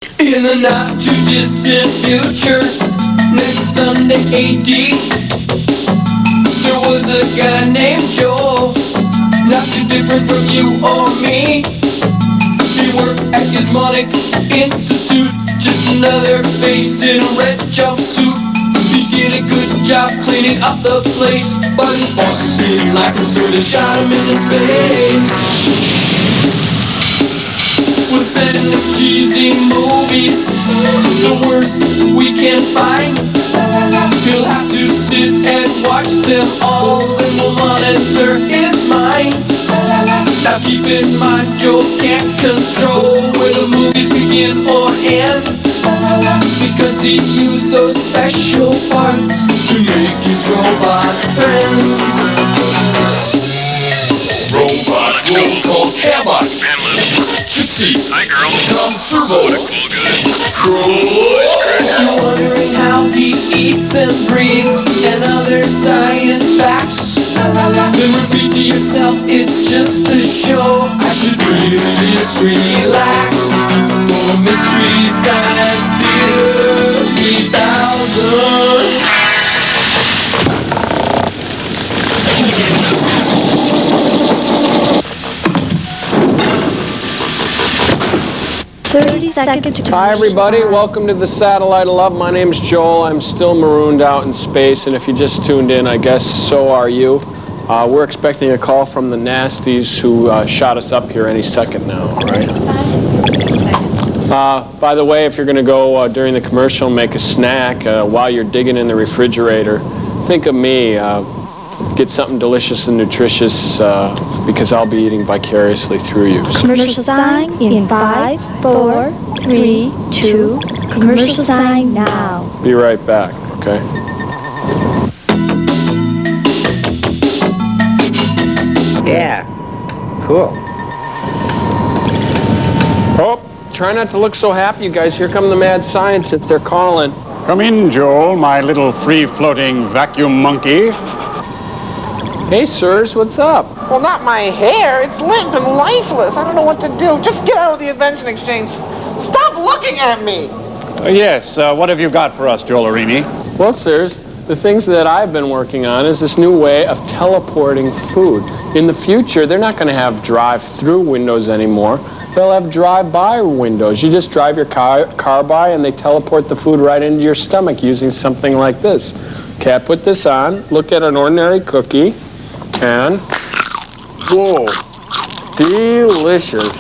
In the not too distant future, maybe someday AD, there was a guy named Joel, not too different from you or me. He worked at Gizmonic Institute, just another face in a red jumpsuit. He did a good job cleaning up the place, but his boss seemed like him, so they shot him into space. We'll send him cheesy movies, the worst we can find. He'll have to sit and watch them all, and we'll monitor his mind. Now keep in mind, Joe can't control where the movies begin or end, because he used those special parts to make his robot friends. Robots, roll call Cabot, Gypsy, Hi, girl. Tom Servo, Troy. You're wondering how he eats and breathes and other science facts. Then repeat to yourself, it's just a show. I should really just relax. For Mystery Science Theater 3000. 30 seconds to Hi everybody, welcome to the Satellite of Love. My name's Joel. I'm still marooned out in space, and if you just tuned in, I guess so are you. We're expecting a call from the Nasties who shot us up here any second now, right? By the way, if you're going to go during the commercial, make a snack while you're digging in the refrigerator, think of me. Get something delicious and nutritious because I'll be eating vicariously through you. So. Commercial sign in 5, 4, 3, 2. Commercial sign now. Be right back, okay? Yeah, cool. Oh, try not to look so happy, you guys. Here come the mad scientists. They're calling. Come in, Joel, my little free-floating vacuum monkey. Hey, sirs, what's up? Well, not my hair. It's limp and lifeless. I don't know what to do. Just get out of the invention exchange. Stop looking at me. Yes, what have you got for us, Joel Arini? Well, sirs, the things that I've been working on is this new way of teleporting food. In the future, they're not going to have drive-through windows anymore. They'll have drive-by windows. You just drive your car by and they teleport the food right into your stomach using something like this. Okay, I put this on, look at an ordinary cookie, and whoa, delicious.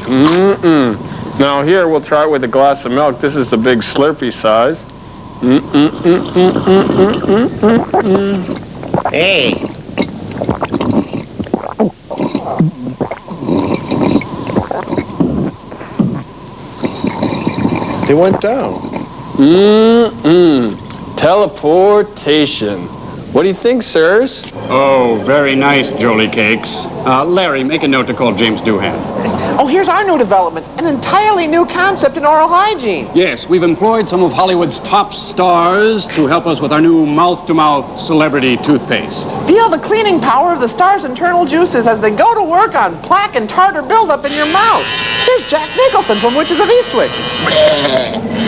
Now here, we'll try it with a glass of milk. This is the big Slurpee size. Hey. It went down. Teleportation. What do you think, sirs? Oh, very nice, Jolie Cakes. Larry, make a note to call James Doohan. Oh, here's our new development. An entirely new concept in oral hygiene. Yes, we've employed some of Hollywood's top stars to help us with our new mouth-to-mouth celebrity toothpaste. Feel the cleaning power of the star's internal juices as they go to work on plaque and tartar buildup in your mouth. Here's Jack Nicholson from Witches of Eastwick.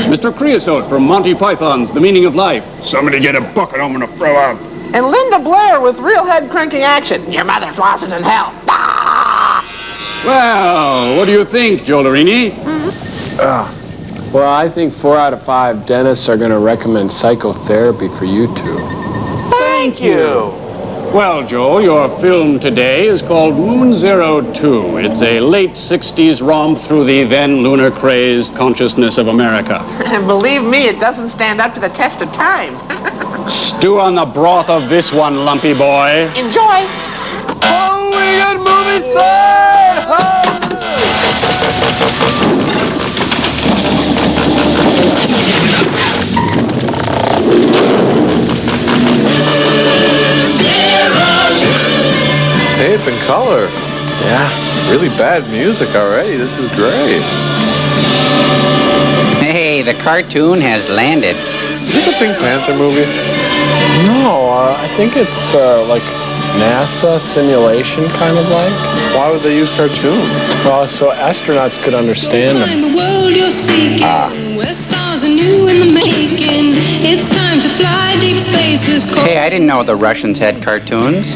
Mr. Creosote from Monty Python's The Meaning of Life. Somebody get a bucket, I'm gonna throw out. And Linda Blair with real head-cranking action. Your mother flosses in hell. Ah! Well, what do you think, Joel Arini? Well, I think 4 out of 5 dentists are going to recommend psychotherapy for you two. Thank you. Well, Joel, your film today is called Moon 02. It's a late 60s romp through the then lunar-crazed consciousness of America. And believe me, it doesn't stand up to the test of time. Stew on the broth of this one, lumpy boy. Enjoy. Oh, we got movie side! Hey, it's in color. Yeah. Really bad music already. This is great. Hey, the cartoon has landed. Is this a Pink Panther movie? No, I think it's like NASA simulation, kind of like. Why would they use cartoons? Well, so astronauts could understand them. The world you're seeking, where is cold. Hey, I didn't know the Russians had cartoons.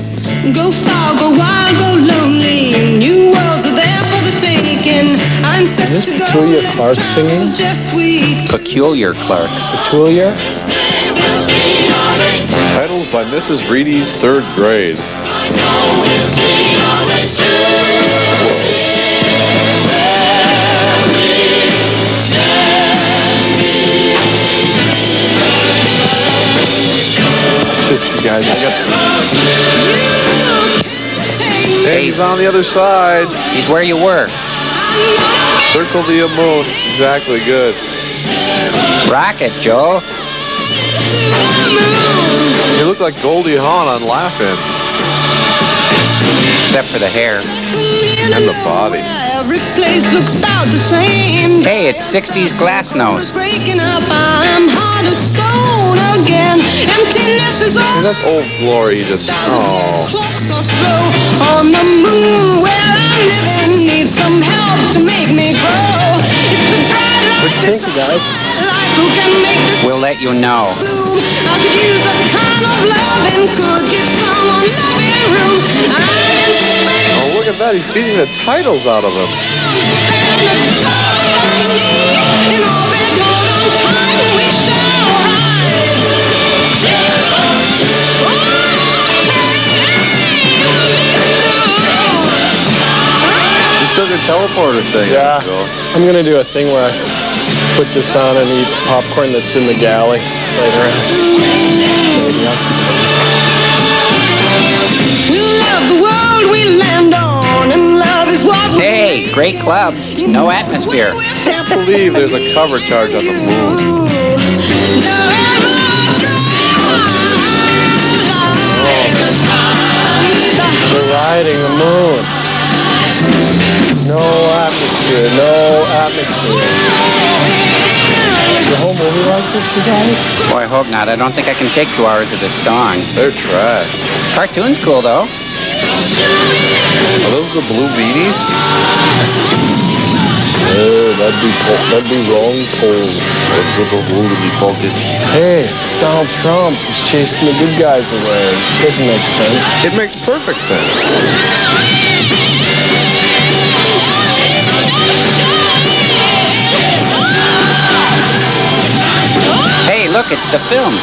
Go far, go wild, go lonely. New worlds are there for the taking. I'm set Is this to go. Peculiar Let's Clark travel singing? just we Peculiar Clark. Peculiar? Titles by Mrs. Reedy's third grade. Guys, I got. Hey, he's on the other side. He's where you were. Circle the moon. Exactly, good. Rocket, Joe. You look like Goldie Hawn on Laugh-In. Except for the hair. And the body. Every place looks about the same. Hey, it's 60s glass nose. Breaking up, I'm hard as stone again. Emptiness is all. Hey, that's Old Glory. Just oh. Clocks are slow on the moon where I'm living. Need some help to make me grow. It's the dry What do you think, guys? life who can make this We'll let you know. bloom. I could use a kind of love and could give someone loving room. Oh, look at that. He's beating the titles out of him. In orbit, more on time, we shall You still can teleporter thing. Yeah. Bill. I'm going to do a thing where I put this on and eat popcorn that's in the galley later on. Maybe We love the world we land on, and love is what we Hey, great club. No atmosphere. Can't believe there's a cover charge on the moon. We're riding the moon. No atmosphere, no atmosphere. Is the whole movie like this, you guys? Boy, I hope not. I don't think I can take 2 hours of this song. They're trash. Cartoon's cool, though. Are those the blue meanies? Oh, that'd be wrong, Paul. With the hole in the pocket. Hey, it's Donald Trump. He's chasing the good guys away. Doesn't make sense. It makes perfect sense. Hey, look, it's the film.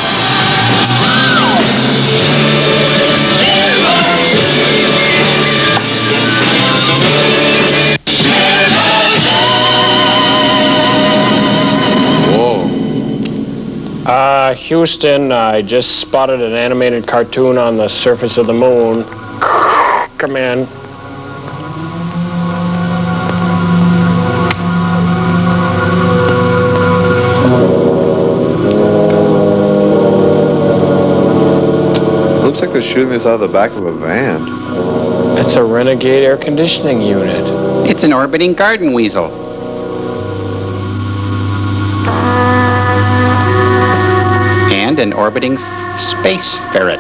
Houston, I just spotted an animated cartoon on the surface of the moon. Come in. Looks like they're shooting this out of the back of a van. It's a Renegade air conditioning unit. It's an orbiting garden weasel. And an orbiting space ferret.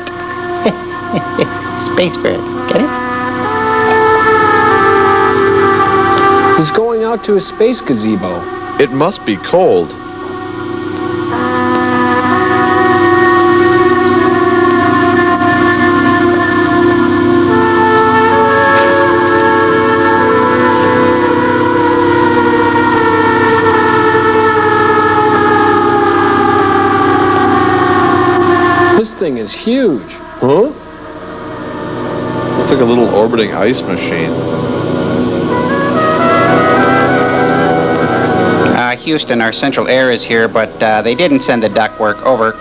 Space ferret. Get it? He's going out to a space gazebo. It must be cold. This thing is huge. Huh? Looks like a little orbiting ice machine. Houston, our central air is here, but they didn't send the ductwork over.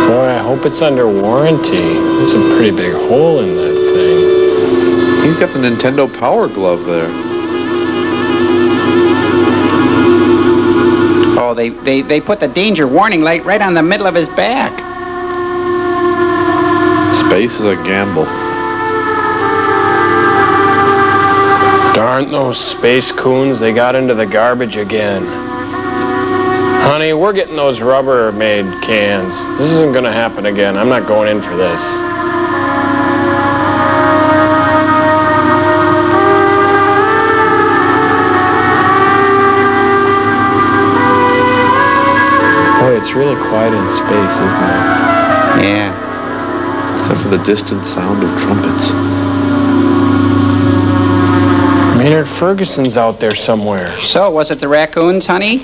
Boy, I hope it's under warranty. There's a pretty big hole in that thing. He's got the Nintendo Power Glove there. Oh, they put the danger warning light right on the middle of his back. Space is a gamble. Darn those space coons, they got into the garbage again. Honey, we're getting those Rubbermaid cans. This isn't gonna happen again. I'm not going in for this. it's really quiet in space, isn't it? Yeah. Except for the distant sound of trumpets. Maynard Ferguson's out there somewhere. So, was it the raccoons, honey?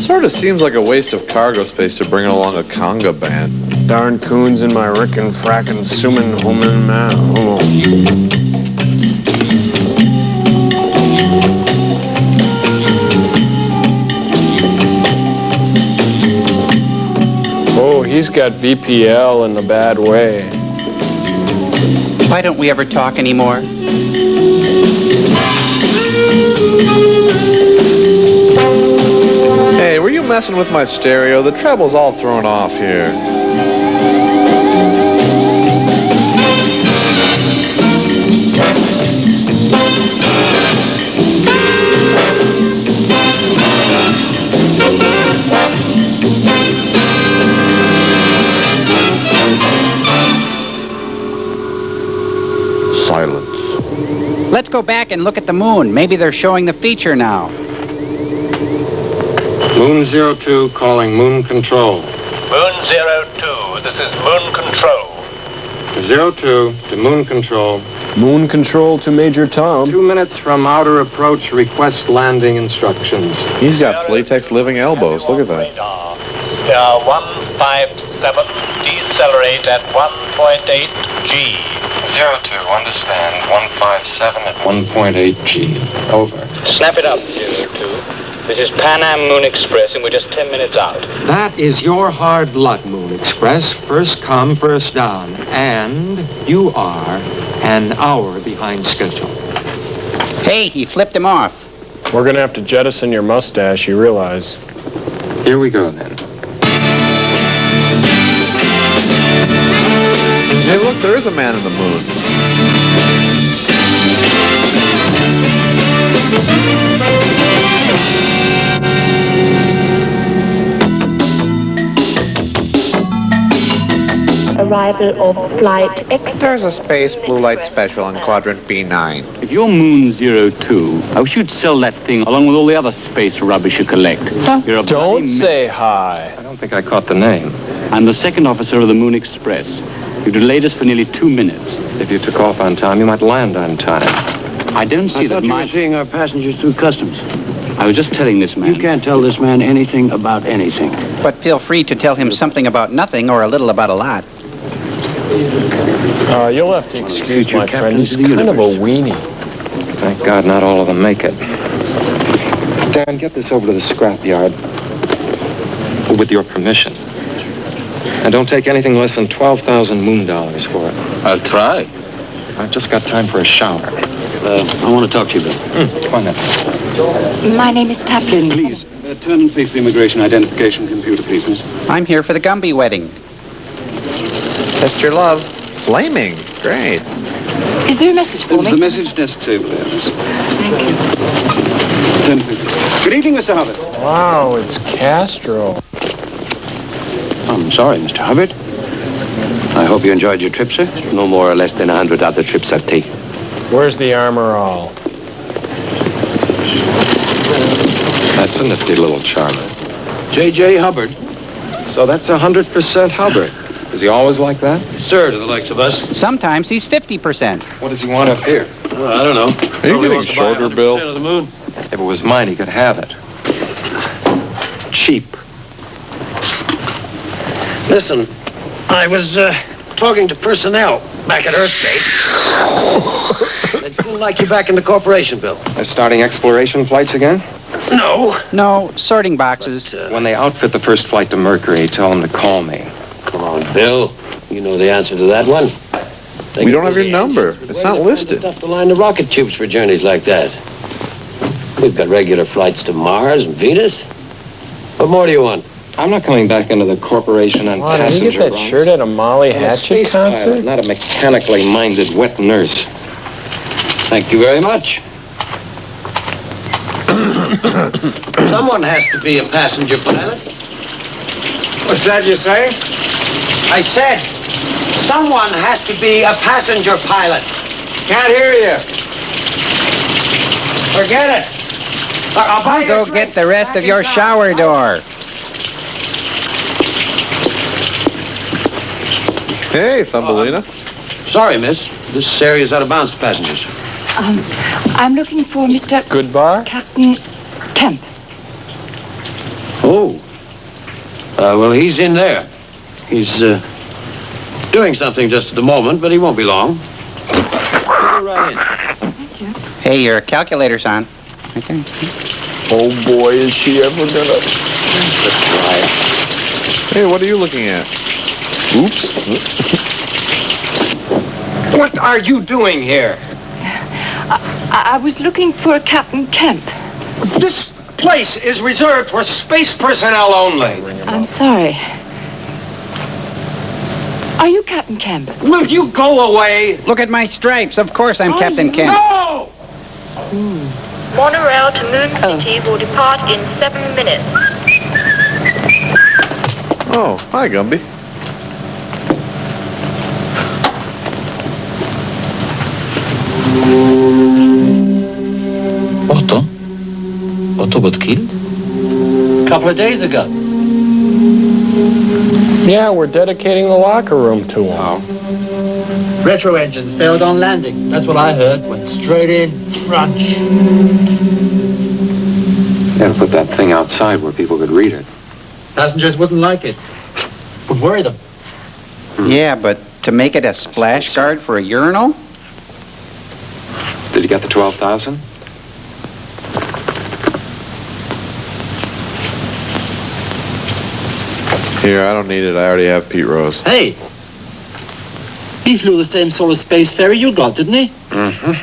Sort of seems like a waste of cargo space to bring along a conga band. Darn coons in my rickin' frackin' sumin human man. Oh, he's got VPL in a bad way. Why don't we ever talk anymore? Hey, were you messing with my stereo? The treble's all thrown off here. Silence. Let's go back and look at the moon. Maybe they're showing the feature now. Moon 02 calling Moon Control. Moon 02, this is Moon Control. 02 to Moon Control. Moon Control to Major Tom. 2 minutes from outer approach, request landing instructions. He's got Playtex living elbows. Look at that. 157, decelerate at 1.8 G. 02, understand. 157 at 1.8 G. Over. Snap it up, 02. This is Pan Am Moon Express, and we're just 10 minutes out. That is your hard luck, Moon Express. First come, first down. And you are an hour behind schedule. Hey, he flipped him off. We're gonna have to jettison your mustache, you realize. Here we go, then. Hey, look, there is a man in the moon. Arrival of flight X. There's a space blue light special on quadrant B9. If you're Moon 02, I wish you'd sell that thing along with all the other space rubbish you collect. You're a Don't say hi. I don't think I caught the name. I'm the second officer of the Moon Express. You delayed us for nearly 2 minutes. If you took off on time, you might land on time. I don't see that my... seeing our passengers through customs. I was just telling this man. You can't tell this man anything about anything. But feel free to tell him something about nothing or a little about a lot. You'll have to excuse my friend. He's kind of a weenie. Thank God not all of them make it. Dan, get this over to the scrapyard. With your permission. And don't take anything less than 12,000 moon dollars for it. I'll try. I've just got time for a shower. I want to talk to you, Bill. Come on then. My name is Taplin. Please, turn and face the immigration identification computer, please, miss. I'm here for the Gumby wedding. Test your love. Flaming. Great. Is there a message for There's me? the message desk table there, miss. Thank you. Turn, please. Good evening, Mr. Hubbard. Wow, it's Castro. I'm sorry, Mr. Hubbard. I hope you enjoyed your trip, sir. No more or less than 100 other trips I've taken. Where's the armor all? That's a nifty little charmer. J.J. Hubbard. So that's 100% Hubbard. Is he always like that? Sir, to the likes of us. Sometimes he's 50%. What does he want up here? I don't know. Are you getting shorter, Bill? Of the moon. If it was mine, he could have it. Cheap. Listen, I was talking to personnel back at Earthgate. They'd still like you back in the corporation, Bill. They're starting exploration flights again? No. No, sorting boxes. When they outfit the first flight to Mercury, tell them to call me. Come on, Bill. You know the answer to that one. We don't have your number. It's not listed. Stuff to line the rocket tubes for journeys like that. We've got regular flights to Mars and Venus. What more do you want? I'm not coming back into the corporation on Wow, did passenger you get that runs. shirt at a Molly I'm a Hatchet space concert? pilot, not a mechanically minded wet nurse. Thank you very much. Someone has to be a passenger pilot. What's that you say? I said, someone has to be a passenger pilot. Can't hear you. Forget it. I'll buy you a Go drink. get the rest Back of in your town. shower door. Hey, Thumbelina. Sorry, miss. This area's out of bounds to passengers. I'm looking for Mr. Good bar? Captain Kemp. Oh. Well, he's in there. He's doing something just at the moment, but he won't be long. Go right in. Hey, your calculator's on. Right there. Oh boy, is she ever gonna... Hey, what are you looking at? Oops. What are you doing here? I was looking for Captain Kemp. This place is reserved for space personnel only. I'm sorry. Are you Captain Kemp? Will you go away? Look at my stripes. Of course I'm Are Captain you? Kemp. No! Monorail to Moon City will depart in 7 minutes. Oh, hi, Gumby. Otto? Otto got killed? A couple of days ago. Yeah, we're dedicating the locker room to him. Retro engines failed on landing. That's what I heard. Went straight in, crunch. You gotta put that thing outside where people could read it. Passengers wouldn't like it. Would worry them. Yeah, but to make it a splash guard for a urinal? Did you get the 12,000? Here, I don't need it. I already have Pete Rose. Hey! He flew the same sort of space ferry you got, didn't he? Mm-hmm.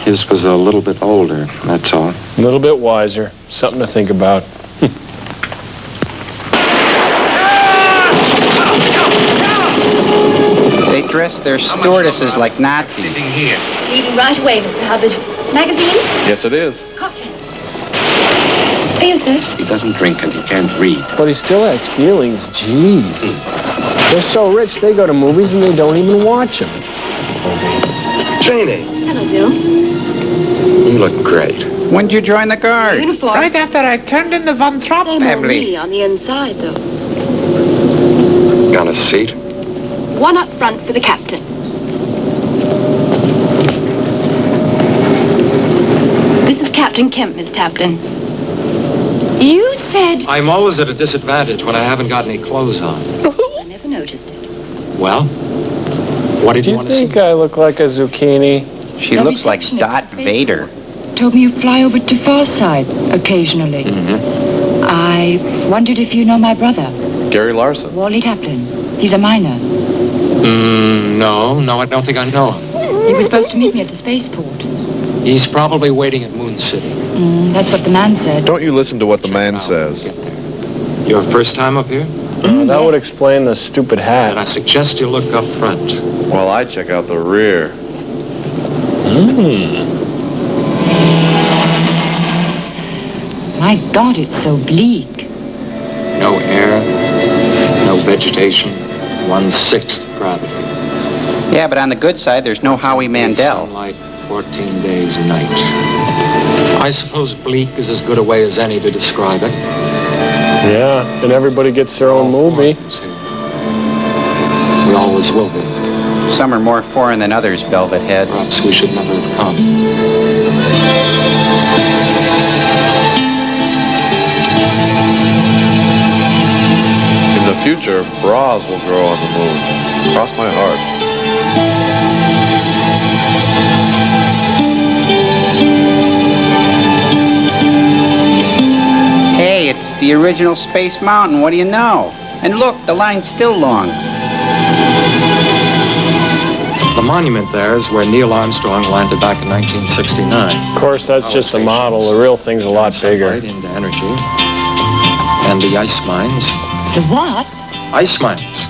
His was a little bit older, that's all. A little bit wiser. Something to think about. They dress their stewardesses like Nazis. Leaving right away, Mr. Hubbard. Magazine? Yes, it is. Cocktail. Yes, sir. He doesn't drink and he can't read. But he still has feelings. Jeez. They're so rich, they go to movies and they don't even watch them. Janie. Hello, Bill. You look great. When'd you join the guard? Uniform. Right after I turned in the Von Trapp Same old family. me on the inside, though. Got a seat? One up front for the captain. This is Captain Kemp, Miss Taplin. You said... I'm always at a disadvantage when I haven't got any clothes on. I never noticed it. Well, what did Do you you want to see? think I look like a zucchini? She The looks like receptionist Darth at the Vader. Told me you fly over to Farside occasionally. Mm-hmm. I wondered if you know my brother, Gary Larson. Wally Taplin. He's a miner. No, I don't think I know him. He was supposed to meet me at the spaceport. He's probably waiting at Moon City. That's what the man said. Don't you listen to what the man says. Your first time up here? That would explain the stupid And I hat. suggest you look up front. While I check out the rear. My God, it's so bleak. No air, no vegetation, 1/6 gravity. Yeah, but on the good side, there's no Howie Mandel. Sunlight, 14 days a night. I suppose bleak is as good a way as any to describe it. Yeah, and everybody gets their own movie. We always will be. Some are more foreign than others, Velvet Head. Perhaps we should never have come. In the future, bras will grow on the moon. Cross my heart. Hey, it's the original Space Mountain. What do you know? And look, the line's still long. The monument there is where Neil Armstrong landed back in 1969. Of course, that's just a model. The real thing's a lot bigger. Right into energy. And the ice mines. The what? Ice mines.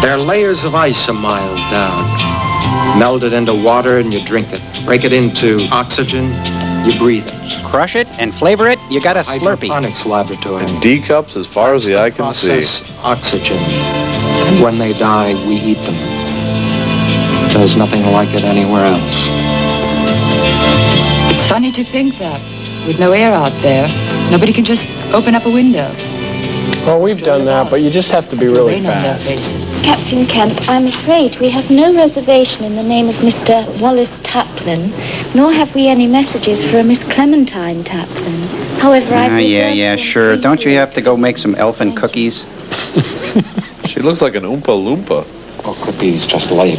They're layers of ice a mile down. Melt it into water and you drink it. Break it into oxygen, you breathe it. Crush it and flavor it, you got a Slurpee. Hydroponics laboratory. And D cups as far as the eye can see. Process oxygen. And when they die, we eat them. There's nothing like it anywhere else. Funny to think that, with no air out there, nobody can just open up a window. Well, we've done that, but you just have to be really fast. Captain Kemp, I'm afraid we have no reservation in the name of Mr. Wallace Taplin, nor have we any messages for a Miss Clementine Taplin. However, yeah, sure. Don't you have to go make some elfin cookies? She looks like an Oompa Loompa. Oh, Cookie, just late.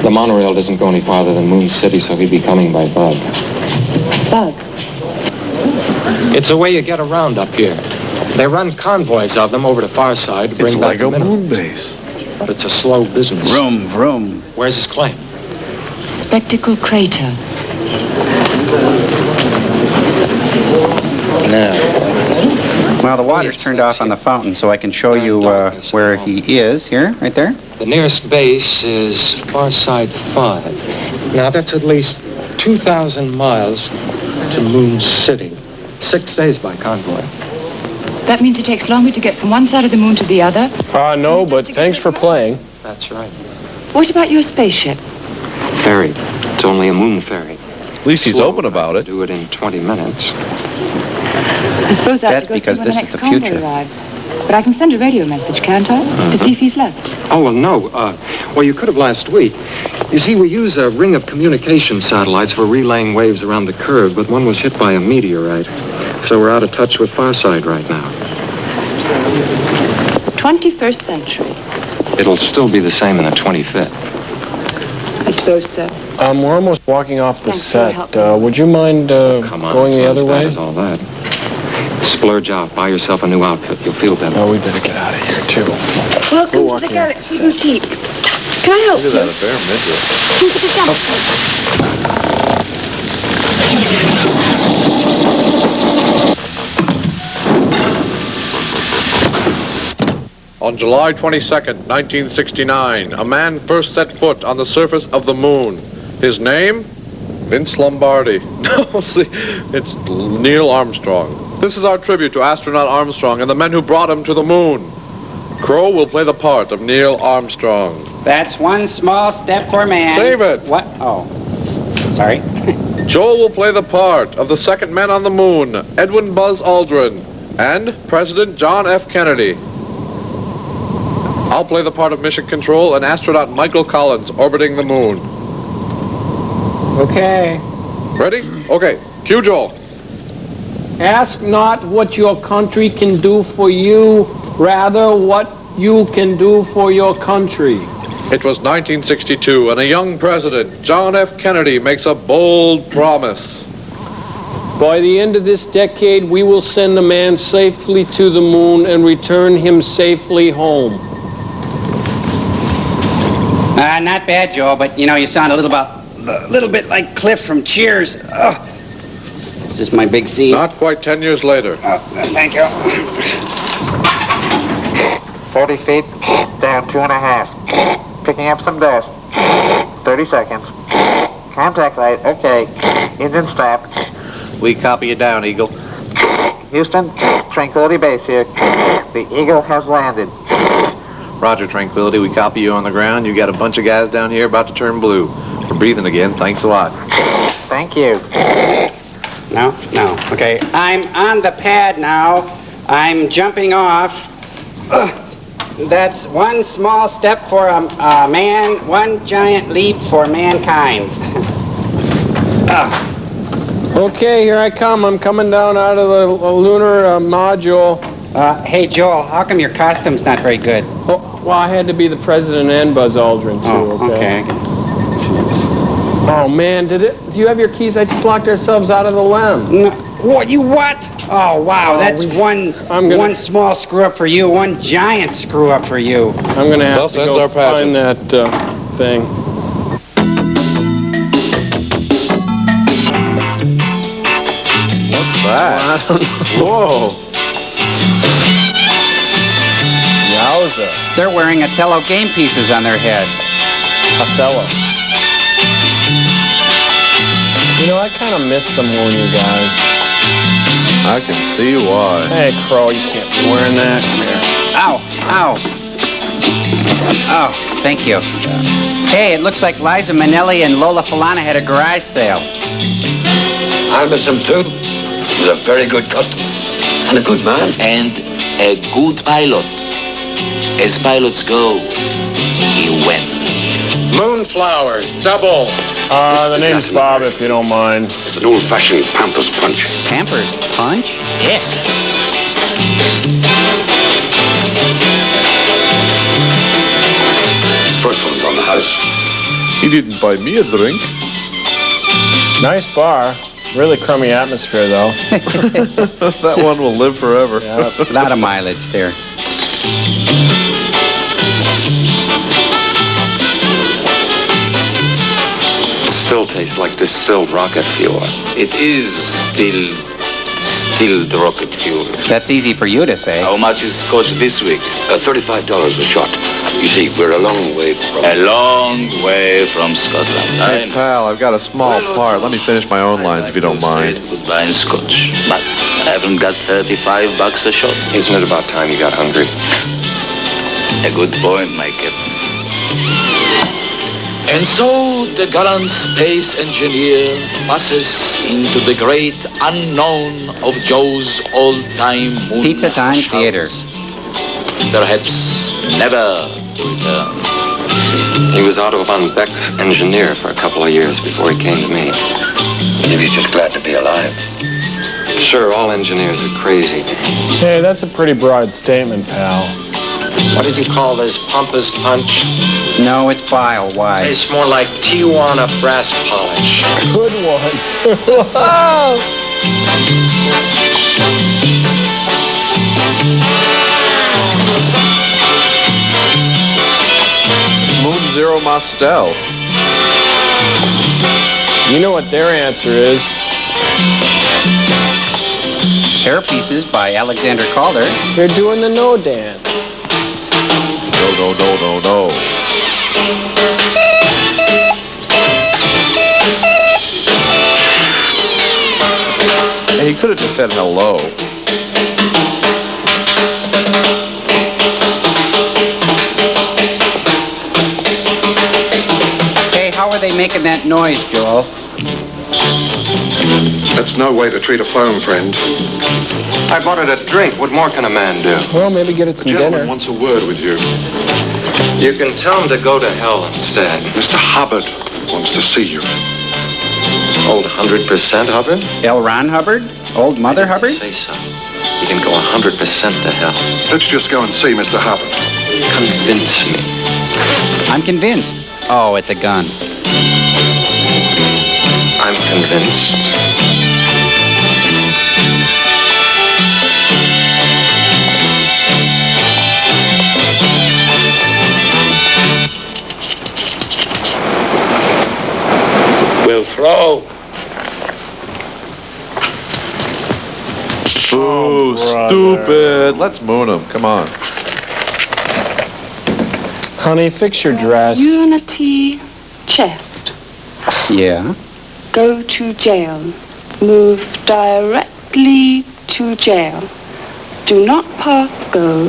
The monorail doesn't go any farther than Moon City, so he'd be coming by bug. Bug? It's a way you get around up here. They run convoys of them over to Far Side to bring back like a moon base. But it's a slow business. Vroom. Where's his claim? Spectacle Crater. Now. Well, the water's turned off on the fountain, so I can show you where he is. Here, right there. The nearest base is Far Side 5. Now, that's at least 2,000 miles to Moon City. 6 days by convoy. That means it takes longer to get from one side of the moon to the other? No, but thanks for playing. That's right. What about your spaceship? Ferry. It's only a moon ferry. At least he's open about it. Do it in 20 minutes. I suppose I have to go because see when the this is next the convoy future. arrives. But I can send a radio message, can't I? To see if he's left. Oh, well, no. Well, you could have last week. You see, we use a ring of communication satellites for relaying waves around the curve, but one was hit by a meteorite. So we're out of touch with Farside right now. 21st century. It'll still be the same in the 25th. I suppose so. We're almost walking off the Thanks for your set. help. Would you mind Come on, going it's the not other as bad way? as all that. Splurge out. Buy yourself a new outfit. You'll feel better. Oh, we better get out of here, too. Welcome to the Galaxy Boutique. Can I help Look you? at that, a bare midget. Think of the jump. On July 22nd, 1969, a man first set foot on the surface of the moon. His name? Vince Lombardi. No, see, it's Neil Armstrong. This is our tribute to astronaut Armstrong and the men who brought him to the moon. Crow will play the part of Neil Armstrong. That's one small step for man. Save it. What? Oh, sorry. Joel will play the part of the second man on the moon, Edwin Buzz Aldrin, and President John F. Kennedy. I'll play the part of Mission Control and astronaut Michael Collins orbiting the moon. Okay. Ready? Okay. Cue Joel. Ask not what your country can do for you, rather what you can do for your country. It was 1962, and a young president, John F. Kennedy, makes a bold promise. By the end of this decade, we will send a man safely to the moon and return him safely home. Not bad, Joel, but you know, you sound a little bit like Cliff from Cheers. This is my big scene. Not quite 10 years later. Thank you. 40 feet, down 2.5. Picking up some dust. 30 seconds. Contact light, okay. Engine stop. We copy you down, Eagle. Houston, Tranquility Base here. The Eagle has landed. Roger, Tranquility. We copy you on the ground. You got a bunch of guys down here about to turn blue. We're breathing again. Thanks a lot. Thank you. No. Okay, I'm on the pad now. I'm jumping off. That's one small step for a man, one giant leap for mankind. Okay, here I come. I'm coming down out of the lunar module. Hey, Joel, how come your costume's not very good? Oh, well, I had to be the president and Buzz Aldrin, too, okay. Oh, man, do you have your keys? I just locked ourselves out of the LEM. No, what? Oh, wow, that's one small screw-up for you, one giant screw-up for you. I'm going to have to go find that thing. What's that? I don't know. Whoa. Yowza. They're wearing Othello game pieces on their head. Othello. You know, I kind of miss the moon, you guys. I can see why. Hey, Crow, you can't be wearing that. Come here. Ow. Oh, thank you. Hey, it looks like Liza Minnelli and Lola Falana had a garage sale. I miss him too. He was a very good customer. And a good man. And a good pilot. As pilots go, he went. Moonflower, double. The name's Bob, if you don't mind. It's an old-fashioned Pampers Punch. Pampers Punch? Yeah. First one's on the house. He didn't buy me a drink. Nice bar. Really crummy atmosphere, though. That one will live forever. Yep. A lot of mileage there. Still tastes like distilled rocket fuel. It is still the rocket fuel. That's easy for you to say. How much is scotch this week? $35 a shot. You see, we're a long way from... A long way from Scotland. Hey, pal, I've got a small part. Let me finish my own lines if you don't mind. Goodbye in scotch. But I haven't got $35 a shot. Isn't it about time you got hungry? A good point, my captain. And so the gallant space engineer passes into the great unknown of Joe's old-time moon Pizza Time house. Theater. Perhaps never to return. He was Autobahn Beck's engineer for a couple of years before he came to me. Maybe he's just glad to be alive. Sure, all engineers are crazy. Hey, that's a pretty broad statement, pal. What did you call this, Pampers Punch? No, it's bile. Why? Tastes more like Tijuana brass polish. Good one. Moon Zero Mostel. You know what their answer is. Hair Pieces by Alexander Calder. They're doing the no dance. No, no, no, no, no. Hey, he could have just said hello. Hey, how are they making that noise, Joel? That's no way to treat a phone friend. I bought it a drink. What more can a man do? Well, maybe get it some The gentleman dinner. wants a word with you. You can tell him to go to hell instead. Mr. Hubbard wants to see you. Old 100% Hubbard? L. Ron Hubbard? Old Mother Hubbard? Say so. He can go 100% to hell. Let's just go and see Mr. Hubbard. Convince me. I'm convinced. Oh, it's a gun. I'm convinced. We'll throw. Ooh, stupid. Let's moon him. Come on. Honey, fix your dress. Unity chest. Yeah? Go to jail. Move directly to jail. Do not pass go.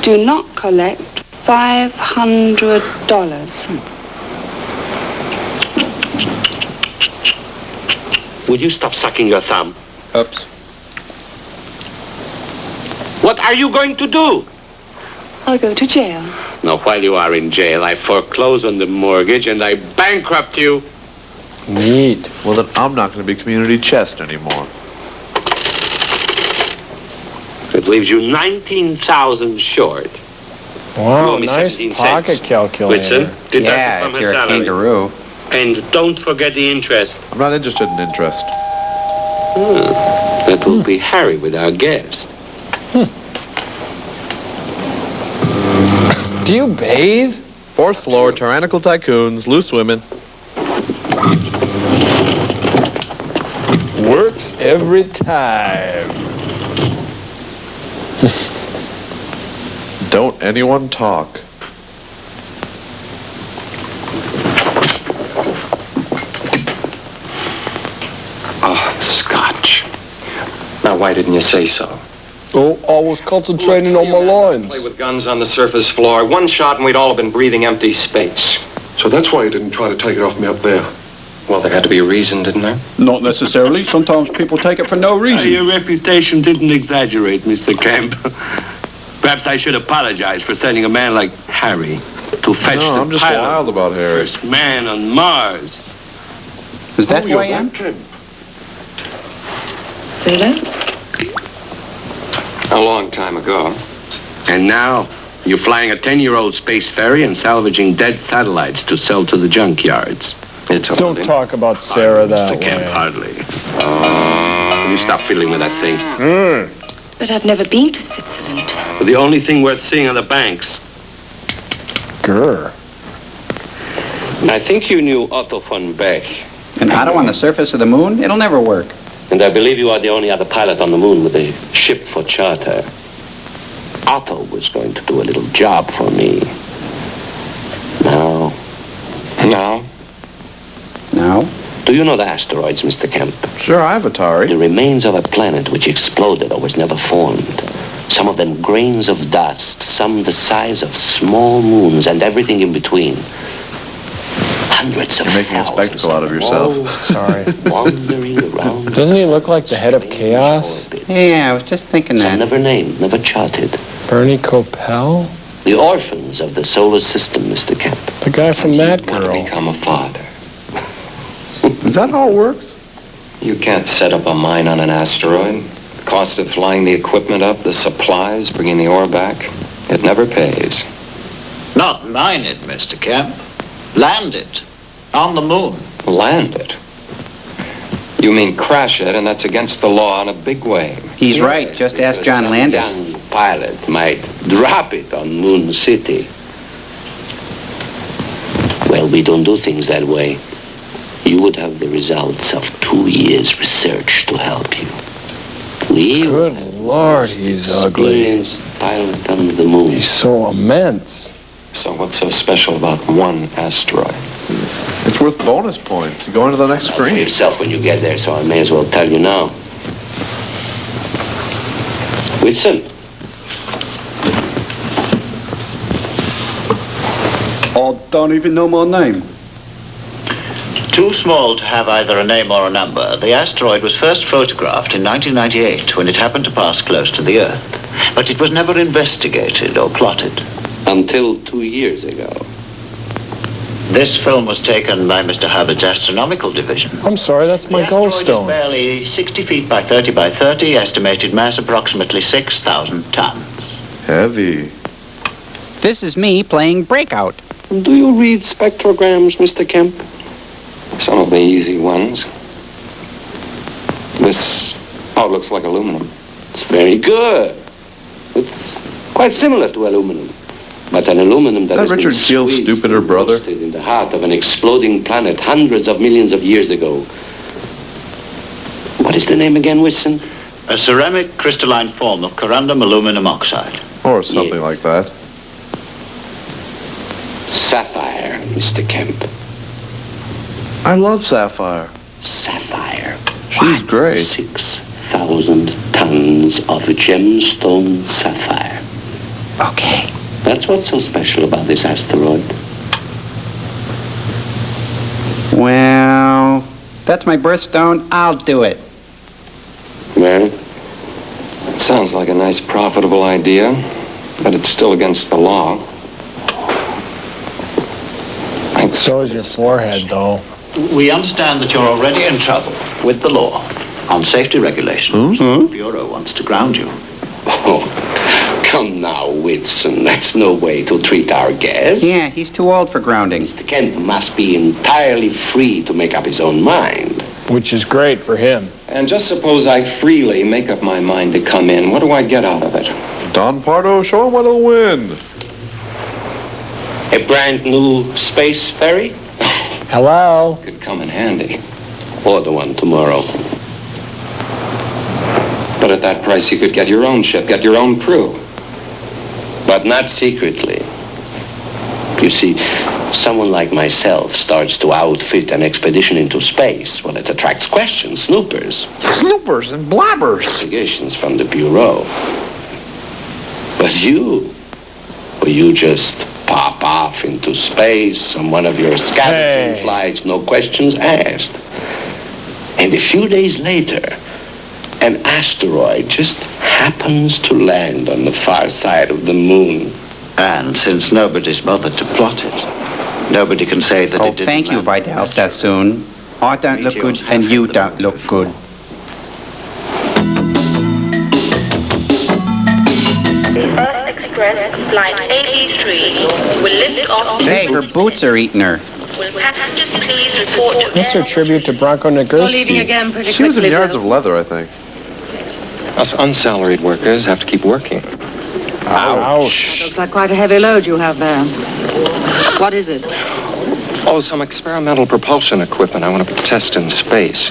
Do not collect $500. Would you stop sucking your thumb? Oops. What are you going to do? I'll go to jail. Now, while you are in jail, I foreclose on the mortgage and I bankrupt you. Neat. Well, then I'm not going to be community chest anymore. It leaves you 19,000 short. You Wow, owe me nice 17 pocket cents. calculator. Whitson, deduct Yeah, it from if her you're a salary. kangaroo. And don't forget the interest. I'm not interested in interest. That will be Harry with our guest. Do you bathe? Fourth floor, tyrannical tycoons, loose women. Works every time. Don't anyone talk. Oh, scotch. Now, why didn't you say so? Oh, I was concentrating on my lines. Play with guns on the surface floor. One shot and we'd all have been breathing empty space. So that's why you didn't try to take it off me up there. Well, there had to be a reason, didn't there? Not necessarily. Sometimes people take it for no reason. Your reputation didn't exaggerate, Mr. Kemp. Perhaps I should apologize for sending a man like Harry to fetch the I'm just pilot. wild about Harry. First man on Mars. Is that who I am? Say that? A long time ago. And now, you're flying a 10-year-old space ferry and salvaging dead satellites to sell to the junkyards. It's a Don't talk about Sarah that Mr. Kemp, way. hardly. Will you stop fiddling with that thing? But I've never been to Switzerland. The only thing worth seeing are the banks. Grr. I think you knew Otto von Beck. An Otto on the surface of the moon? It'll never work. And I believe you are the only other pilot on the moon with a ship for charter. Otto was going to do a little job for me. Now? Do you know the asteroids, Mr. Kemp? Sure, I have Atari. The remains of a planet which exploded or was never formed. Some of them grains of dust, some the size of small moons, and everything in between. Hundreds of You're making a spectacle out of yourself. Sorry. Wandering around. Doesn't he look like the head of Chaos? Yeah, I was just thinking Some that. never named, never charted. Bernie Coppell? The orphans of the solar system, Mr. Kemp. The guy from Mad Want to Girl. become a father. Is that how it works? You can't set up a mine on an asteroid. The cost of flying the equipment up, the supplies, bringing the ore back, it never pays. Not mine it, Mr. Kemp. Land it. On the moon. Land it? You mean crash it, and that's against the law on a big wave. He's right. Just ask John Landis. Young pilot might drop it on Moon City. Well, we don't do things that way. You would have the results of 2 years' research to help you. Good Lord, he's ugly. Experienced pilot on the moon. He's so immense. So what's so special about one asteroid? It's worth bonus points. You go into the next For screen. yourself when you get there, so I may as well tell you now. Whitson. I don't even know my name. Too small to have either a name or a number, the asteroid was first photographed in 1998 when it happened to pass close to the Earth. But it was never investigated or plotted. Until 2 years ago. This film was taken by Mr. Hubbard's astronomical division. I'm sorry, that's my The asteroid gallstone. is barely 60 feet by 30 by 30, estimated mass approximately 6,000 tons. Heavy. This is me playing Breakout. Do you read spectrograms, Mr. Kemp? Some of the easy ones. This, it looks like aluminum. It's very good. It's quite similar to aluminum. But an aluminum that has Richard been Keel's squeezed stupider and brother? roasted in the heart of an exploding planet hundreds of millions of years ago. What is the name again, Whitson? A ceramic crystalline form of corundum aluminum oxide. Or something like that. Sapphire, Mr. Kemp. I love Sapphire. Sapphire. She's great. 6,000 tons of gemstone sapphire. Okay. That's what's so special about this asteroid. Well, that's my birthstone. I'll do it. Well, Sounds like a nice, profitable idea, but it's still against the law. So is your forehead, though. We understand that you're already in trouble with the law on safety regulations. The Bureau wants to ground you. Oh, come now, Whitson. That's no way to treat our guest. Yeah, he's too old for grounding. Mr. Kent must be entirely free to make up his own mind. Which is great for him. And just suppose I freely make up my mind to come in. What do I get out of it? Don Pardo, show him what he'll win. A brand new space ferry? Hello? Could come in handy. Order one tomorrow. But at that price, you could get your own ship, get your own crew. But not secretly. You see, someone like myself starts to outfit an expedition into space. Well, it attracts questions, snoopers. Snoopers and blabbers. Investigations from the Bureau. But you just pop off into space on one of your scavenging flights, no questions asked. And a few days later, an asteroid just happens to land on the far side of the moon. And since nobody's bothered to plot it, nobody can say that it didn't. Thank you, Vidal Sassoon. I don't look good, and you don't look good. First Express flight 83 will lift off. Hey, her boots are eating her. Will passengers please report to That's a tribute to Bronco Nagurski. She was in yards of leather, I think. Us unsalaried workers have to keep working. Ouch. Looks like quite a heavy load you have there. What is it? Oh, some experimental propulsion equipment I want to test in space.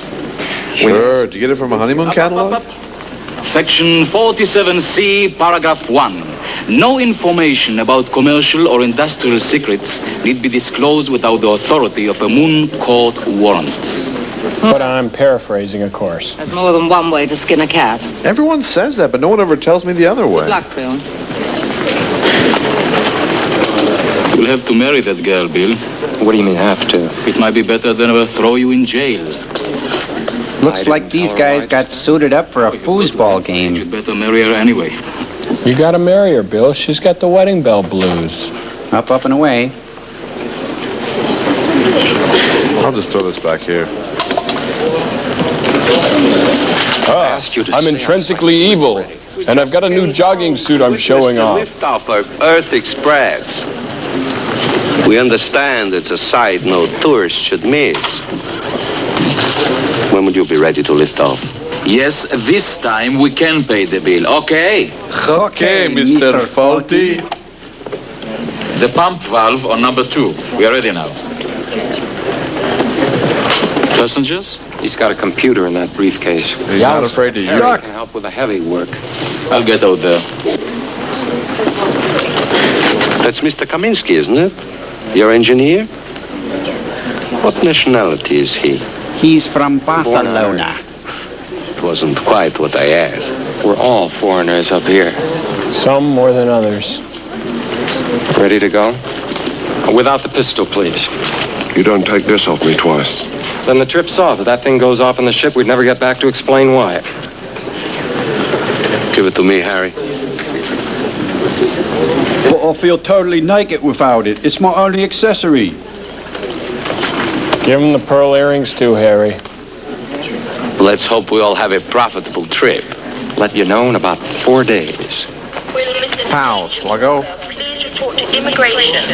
Sure. Did you get it from a honeymoon catalog? Section 47C, paragraph 1. No information about commercial or industrial secrets need be disclosed without the authority of a Moon Court warrant. But I'm paraphrasing, of course. There's more than one way to skin a cat. Everyone says that, but no one ever tells me the other way. Good luck, Bill. You'll have to marry that girl, Bill. What do you mean, have to? It might be better than ever throw you in jail. Looks like these guys got suited up for a foosball game. You'd better marry her anyway. You gotta marry her, Bill. She's got the wedding bell blues. Up, and away. I'll just throw this back here. I'm intrinsically evil, and I've got a new jogging suit I'm showing off. Liftoff of Earth Express. We understand it's a sight no tourist should miss. When would you be ready to lift off? Yes, this time we can pay the bill, okay? Okay, Mr. Faulty. The pump valve on number 2. We are ready now. Passengers? He's got a computer in that briefcase. He's not afraid to use it. Can help with the heavy work. I'll get out there. That's Mr. Kaminsky, isn't it? Your engineer? What nationality is he? He's from Barcelona. It wasn't quite what I asked. We're all foreigners up here. Some more than others. Ready to go? Without the pistol, please. You don't take this off me twice. Then the trip's off. If that thing goes off on the ship, we'd never get back to explain why. Give it to me, Harry. But I feel totally naked without it. It's my only accessory. Give him the pearl earrings too, Harry. Let's hope we all have a profitable trip. Let you know in about 4 days. How? Sluggo? Please report to immigration.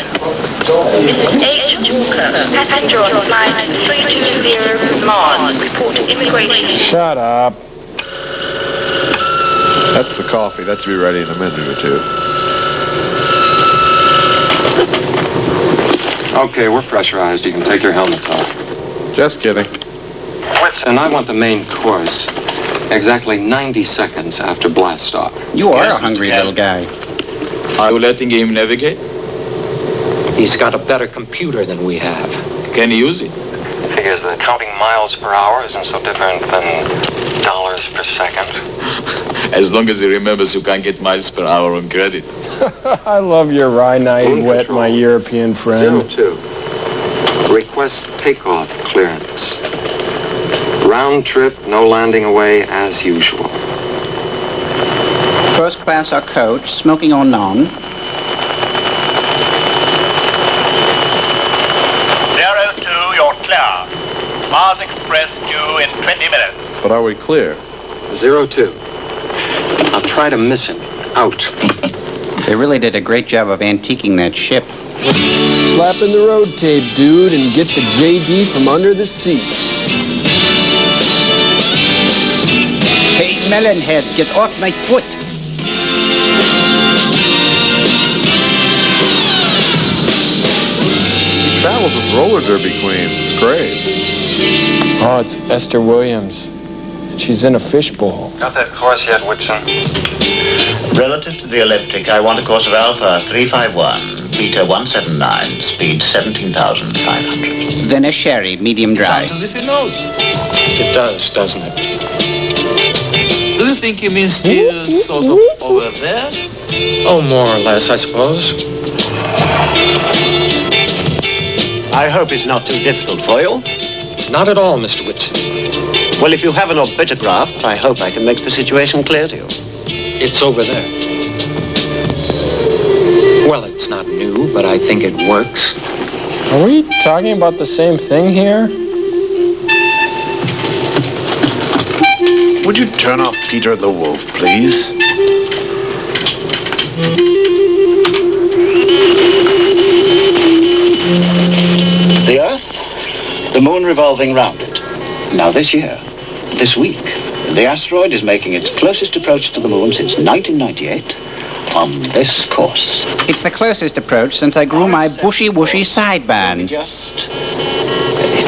Mrs. H. Walker, passenger on flight 320 Mars. Report to immigration. Shut up. That's the coffee. That should be ready in a minute or two. Okay, we're pressurized. You can take your helmets off. Just kidding. And I want the main course exactly 90 seconds after blast off. You are a hungry little guy. Are you letting him navigate? He's got a better computer than we have. Can he use it? Figures that counting miles per hour isn't so different than dollars per second. As long as he remembers you can't get miles per hour on credit. I love your rye-night wet, my European friend. 02. Request takeoff clearance. Round trip, no landing away as usual. First class or coach, smoking or none. 02, you're clear. Mars Express due in 20 minutes. But are we clear? 02. I'll try to miss him. Out. They really did a great job of antiquing that ship. Slap in the road tape, dude, and get the JD from under the seat. Hey, Melonhead, get off my foot. He travels with roller derby queens. It's great. Oh, it's Esther Williams. She's in a fishbowl. Got that course yet, Whitson? Relative to the elliptic, I want a course of Alpha 351, Beta 179, speed 17,500. Then a sherry, medium dry. Sounds as if he knows. It does, doesn't it? Do you think he means still sort of over there? Oh, more or less, I suppose. I hope it's not too difficult for you. Not at all, Mr. Whitson. Well, if you have an orbitograph, I hope I can make the situation clear to you. It's over there. Well, it's not new, but I think it works. Are we talking about the same thing here? Would you turn off Peter the Wolf, please? The Earth, the moon revolving round it. Now this year, this week, the asteroid is making its closest approach to the moon since 1998 on this course. It's the closest approach since I grew my bushy-wushy sideburns.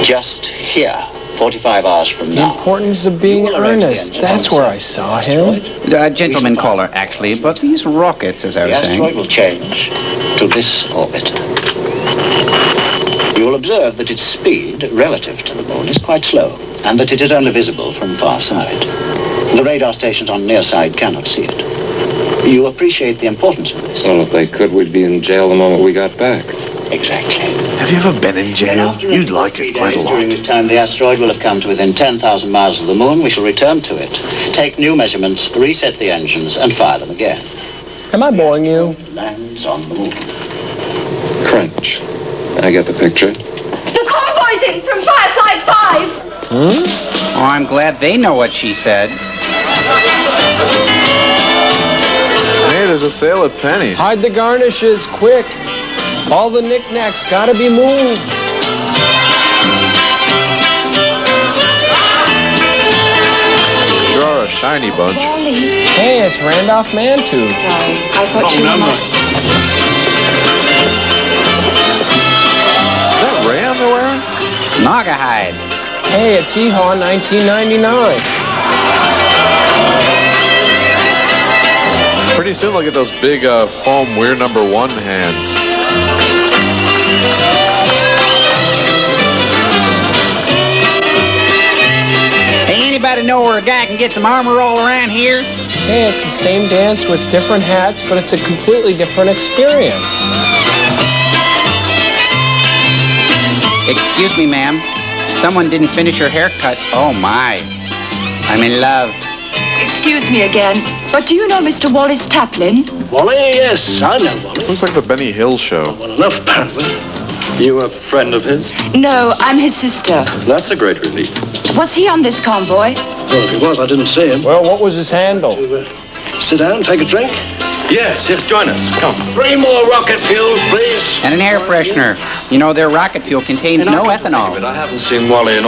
Just here, 45 hours from The now. importance of being earnest. That's where I saw him. Gentleman caller, actually, but these rockets, as I The was saying. asteroid will change to this orbit. You will observe that its speed, relative to the moon, is quite slow, and that it is only visible from far side. The radar stations on near side cannot see it. You appreciate the importance of this? Well, if they could, we'd be in jail the moment we got back. Exactly. Have you ever been in jail? You'd like it quite a lot. During which time the asteroid will have come to within 10,000 miles of the moon, we shall return to it, take new measurements, reset the engines, and fire them again. Am I boring you? Lands on the moon. Crunch. I get the picture. The convoy's in from Fireside 5! Oh, I'm glad they know what she said. Hey, there's a sale at Penny's. Hide the garnishes, quick. All the knickknacks gotta be moved. Sure are a shiny bunch. Wally. Hey, it's Randolph Mantu. Sorry, I thought you were... Is that Ram they're wearing? Naugahyde. Hey, it's Hee-Haw 1999. Pretty soon they'll get those big foam We're Number 1 hands. Hey, anybody know where a guy can get some armor all around here? Hey, it's the same dance with different hats, but it's a completely different experience. Excuse me, ma'am. Someone didn't finish her haircut. Oh, my. I'm in love. Excuse me again, but do you know Mr. Wallace Taplin? Wally, yes, I know Wally. This looks like the Benny Hill show. Well enough, apparently. You a friend of his? No, I'm his sister. That's a great relief. Was he on this convoy? Well, if he was, I didn't see him. Well, what was his handle? Sit down, take a drink. Yes, join us. Come. 3 more rocket fuels, please. And an air freshener. You know, their rocket fuel contains no ethanol. But I haven't seen Wally in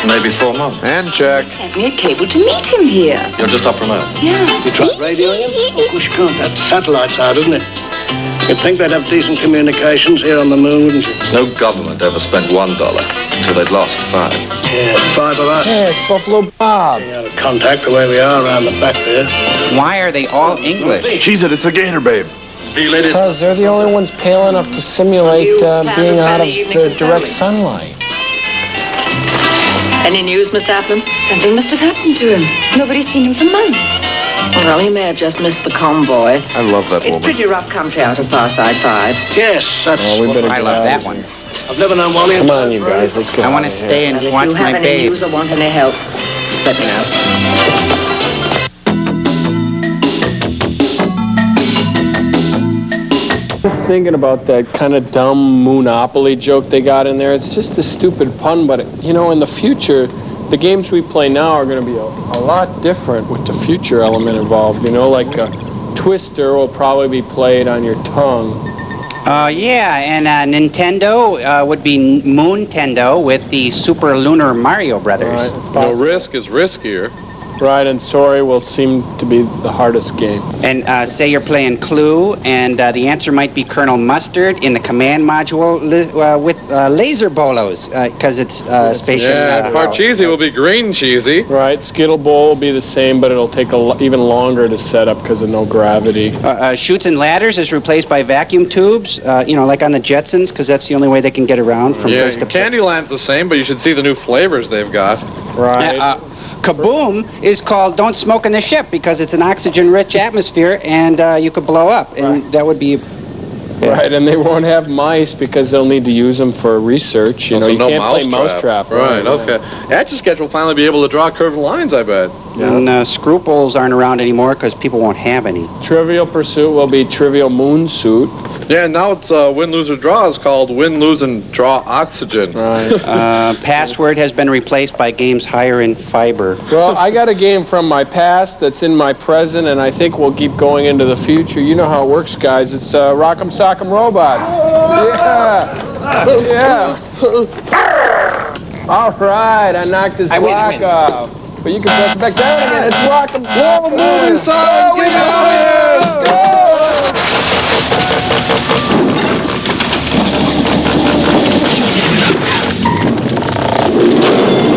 maybe 4 months. And check. Sent me a cable to meet him here. You're just up from Earth. Yeah. You tried radioing him? Of course you can't. That satellite's out, isn't it? You'd think they'd have decent communications here on the moon, wouldn't you? No government ever spent $1 until they'd lost 5. Yeah, 5 of us. Hey, it's Buffalo Bob. Being out of contact the way we are around the back there. Why are they all English? She's it. It's a gator, babe. Because they're the only ones pale enough to simulate being out of the direct sunlight. Any news, Miss Taplin? Something must have happened to him. Nobody's seen him for months. Well, he may have just missed the convoy. I love that It's woman. pretty rough country out of Farside 5. Yes, that's Well, we what better I get love out that of one. here. I've never known Wally. Come on, you guys, let's go. I want to stay and If watch you have my any babe. news or want any help, let me know. Just thinking about that kind of dumb Moonopoly joke they got in there. It's just a stupid pun, but, you know, in the future, the games we play now are going to be a lot different with the future element involved. You know, like Twister will probably be played on your tongue. Yeah, and Nintendo would be Moontendo with the Super Lunar Mario Brothers. No risk is riskier. Right, and Sorry will seem to be the hardest game. And say you're playing Clue, and the answer might be Colonel Mustard in the command module with laser bolos, because it's spatial. Yeah, Parcheesi will be green cheesy. Right, Skittle Bowl will be the same, but it'll take even longer to set up because of no gravity. Chutes and Ladders is replaced by vacuum tubes, you know, like on the Jetsons, because that's the only way they can get around from place to place. Candyland's the same, but you should see the new flavors they've got. Right. Kaboom is called Don't Smoke in the Ship because it's an oxygen-rich atmosphere and you could blow up. And that would be Right, and they won't have mice because they'll need to use them for research. You know, So you no can't play mousetrap. Right, okay. Etch-a-Sketch will finally be able to draw curved lines, I bet. And scruples aren't around anymore because people won't have any. Trivial Pursuit will be Trivial Moon Suit. Yeah, now it's Win, Lose, or Draw is called Win, Lose, and Draw Oxygen. Right. Password has been replaced by games higher in fiber. Well, I got a game from my past that's in my present, and I think we'll keep going into the future. You know how it works, guys. It's Rock'em Sock'em Robots. Yeah. All right, I knocked his block off. But you can press it back down again. It's Rock'em. Whoa, moving song. Get out of here. Let's go.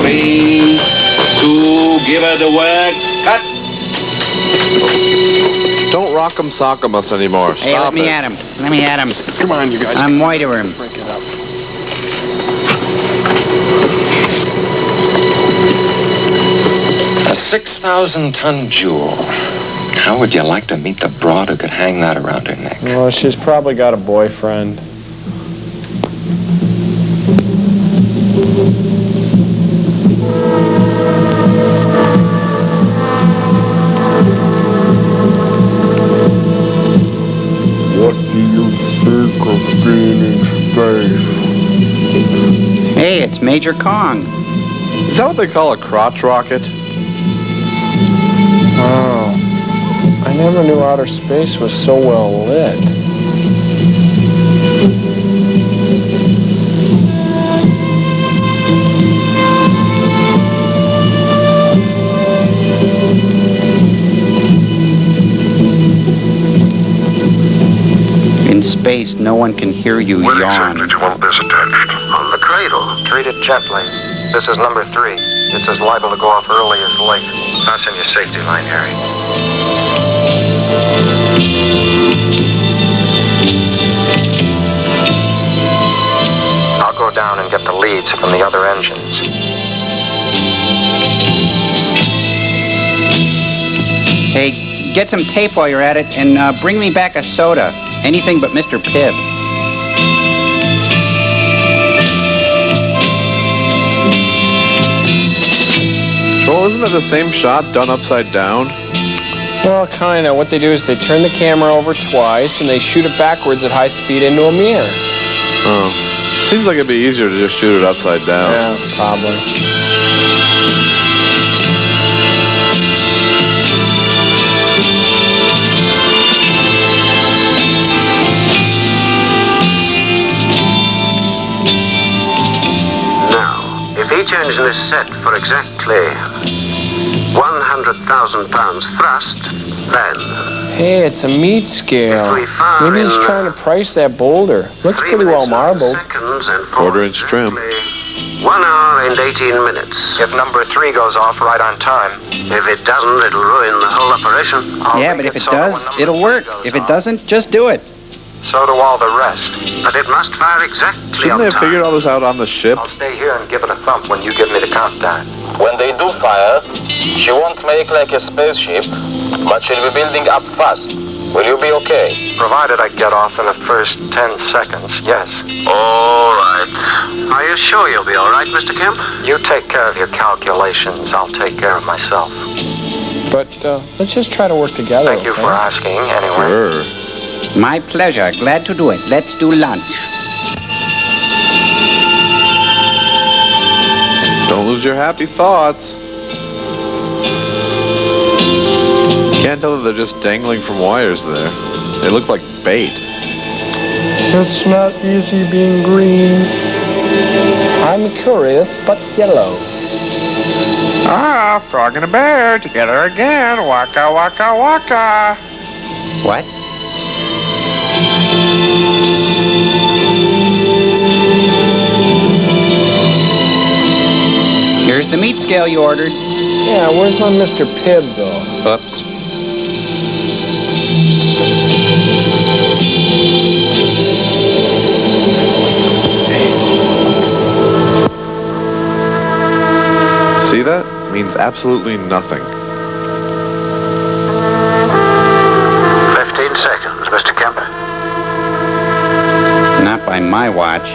3, 2, give her the works. Cut. Don't Rock'em Sock'em us anymore. Hey, Stop let me it. at him. Let me at him. Come on, you guys. I'm white to him. Break it up. A 6,000-ton jewel. How would you like to meet the broad who could hang that around her neck? Well, she's probably got a boyfriend. What do you think of being in space? Hey, it's Major Kong. Is that what they call a crotch rocket? Oh, I never knew outer space was so well lit. In space, no one can hear you Where yawn. exactly do you want this attached? On the cradle. Treat it gently. This is number 3. It's as liable to go off early as late. Fasten your safety line, Harry. I'll go down and get the leads from the other engines. Hey, get some tape while you're at it, and bring me back a soda. Anything but Mr. Pibb. Well, isn't it the same shot done upside down? Well, kind of. What they do is they turn the camera over twice, and they shoot it backwards at high speed into a mirror. Oh. Seems like it'd be easier to just shoot it upside down. Yeah, probably. If each engine is set for exactly 100,000 pounds thrust, then... Hey, it's a meat scale. Maybe he's trying to price that boulder. Looks pretty well marbled. Quarter-inch trim. 1 hour and 18 minutes. If number 3 goes off right on time. If it doesn't, it'll ruin the whole operation. Yeah, but if it does, it'll work. If it doesn't, just do it. So do all the rest. But it must fire exactly Shouldn't on they have time. figured all this out on the ship? I'll stay here and give it a thump when you give me the countdown. When they do fire, she won't make like a spaceship, but she'll be building up fast. Will you be okay? Provided I get off in the first 10 seconds, yes. All right. Are you sure you'll be all right, Mr. Kemp? You take care of your calculations. I'll take care of myself. But let's just try to work together. Thank you for asking, anyway. Sure. My pleasure. Glad to do it. Let's do lunch. Don't lose your happy thoughts. Can't tell that they're just dangling from wires there. They look like bait. It's not easy being green. I'm curious, but yellow. Ah, frog and a bear together again. Waka, waka, waka. What? Here's the meat scale you ordered. Yeah, where's my Mr. Pibb, though? Oops. See that? Means absolutely nothing. 15 seconds, Mr. Kemp. my watch.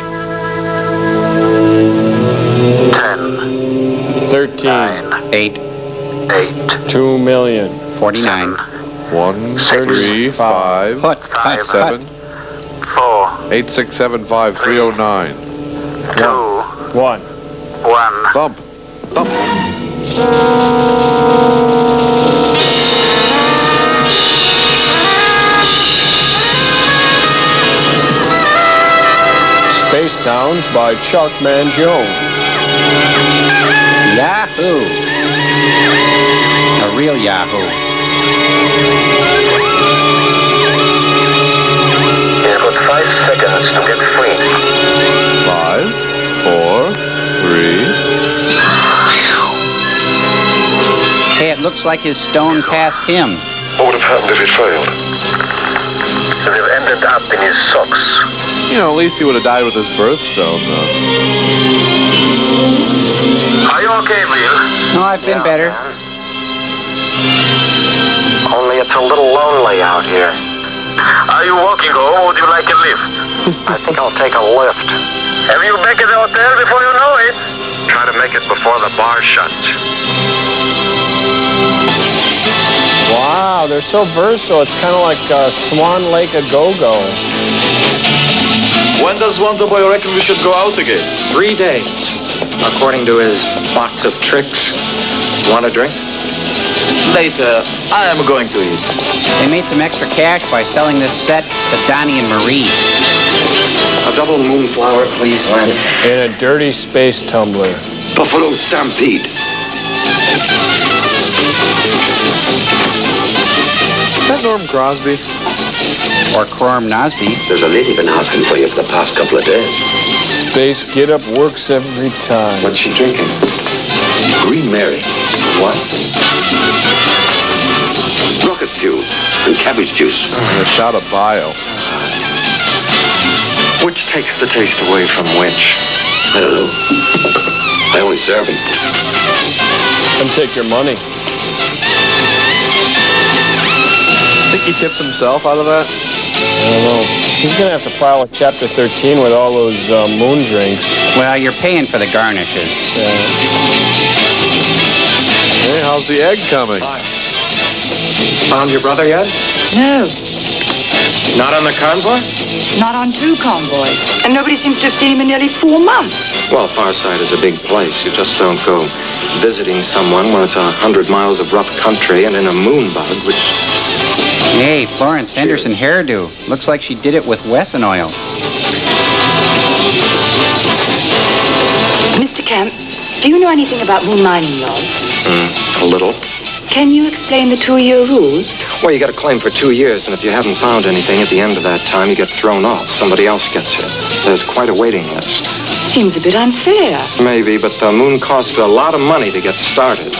10, 13. 8. 2 million. 49. 1, 3, 5, Put. 7, 4, 8, 6, 7, 5, 309. 2, 1. 1. Thump. Thump. Space Sounds by Chuck Mangione. Yahoo! A real Yahoo. You've got 5 seconds to get free. 5, 4, 3. Hey, it looks like his stone passed him. What would have happened if it failed? They've ended up in his socks. You know, at least he would have died with his birthstone, though. Are you okay, Bill? No, I've been better. Only it's a little lonely out here. Are you walking home or would you like a lift? I think I'll take a lift. Have you back at the hotel before you know it? Try to make it before the bar shuts. Wow, they're so versatile. It's kind of like Swan Lake a Go-Go. When does Wonder Boy reckon we should go out again? 3 days, according to his box of tricks. Want a drink? Later, I am going to eat. They made some extra cash by selling this set to Donnie and Marie. A double moonflower, please, Len. In a dirty space tumbler. Buffalo Stampede. Is that Norm Crosby? Or Crom Nosby. There's a lady been asking for you for the past couple of days. Space get-up works every time. What's she drinking? Green Mary. What? Rocket fuel and cabbage juice. And a shot of bio. Which takes the taste away from which? I don't know. I only serve him. And take your money. Think he tips himself out of that? I don't know. He's going to have to file a Chapter 13 with all those moon drinks. Well, you're paying for the garnishes. Hey, how's the egg coming? Found your brother yet? No, Not on the convoy? not on 2 convoys. And nobody seems to have seen him in nearly 4 months. Well, Farside is a big place. You just don't go visiting someone when it's 100 miles of rough country and in a moon bug, which... Hey, Florence Henderson hairdo. Looks like she did it with Wesson oil. Mr. Kemp, do you know anything about moon mining laws? A little. Can you explain the 2-year rule? Well, you got a claim for 2 years, and if you haven't found anything at the end of that time, you get thrown off. Somebody else gets it. There's quite a waiting list. Seems a bit unfair. Maybe, but the moon costs a lot of money to get started.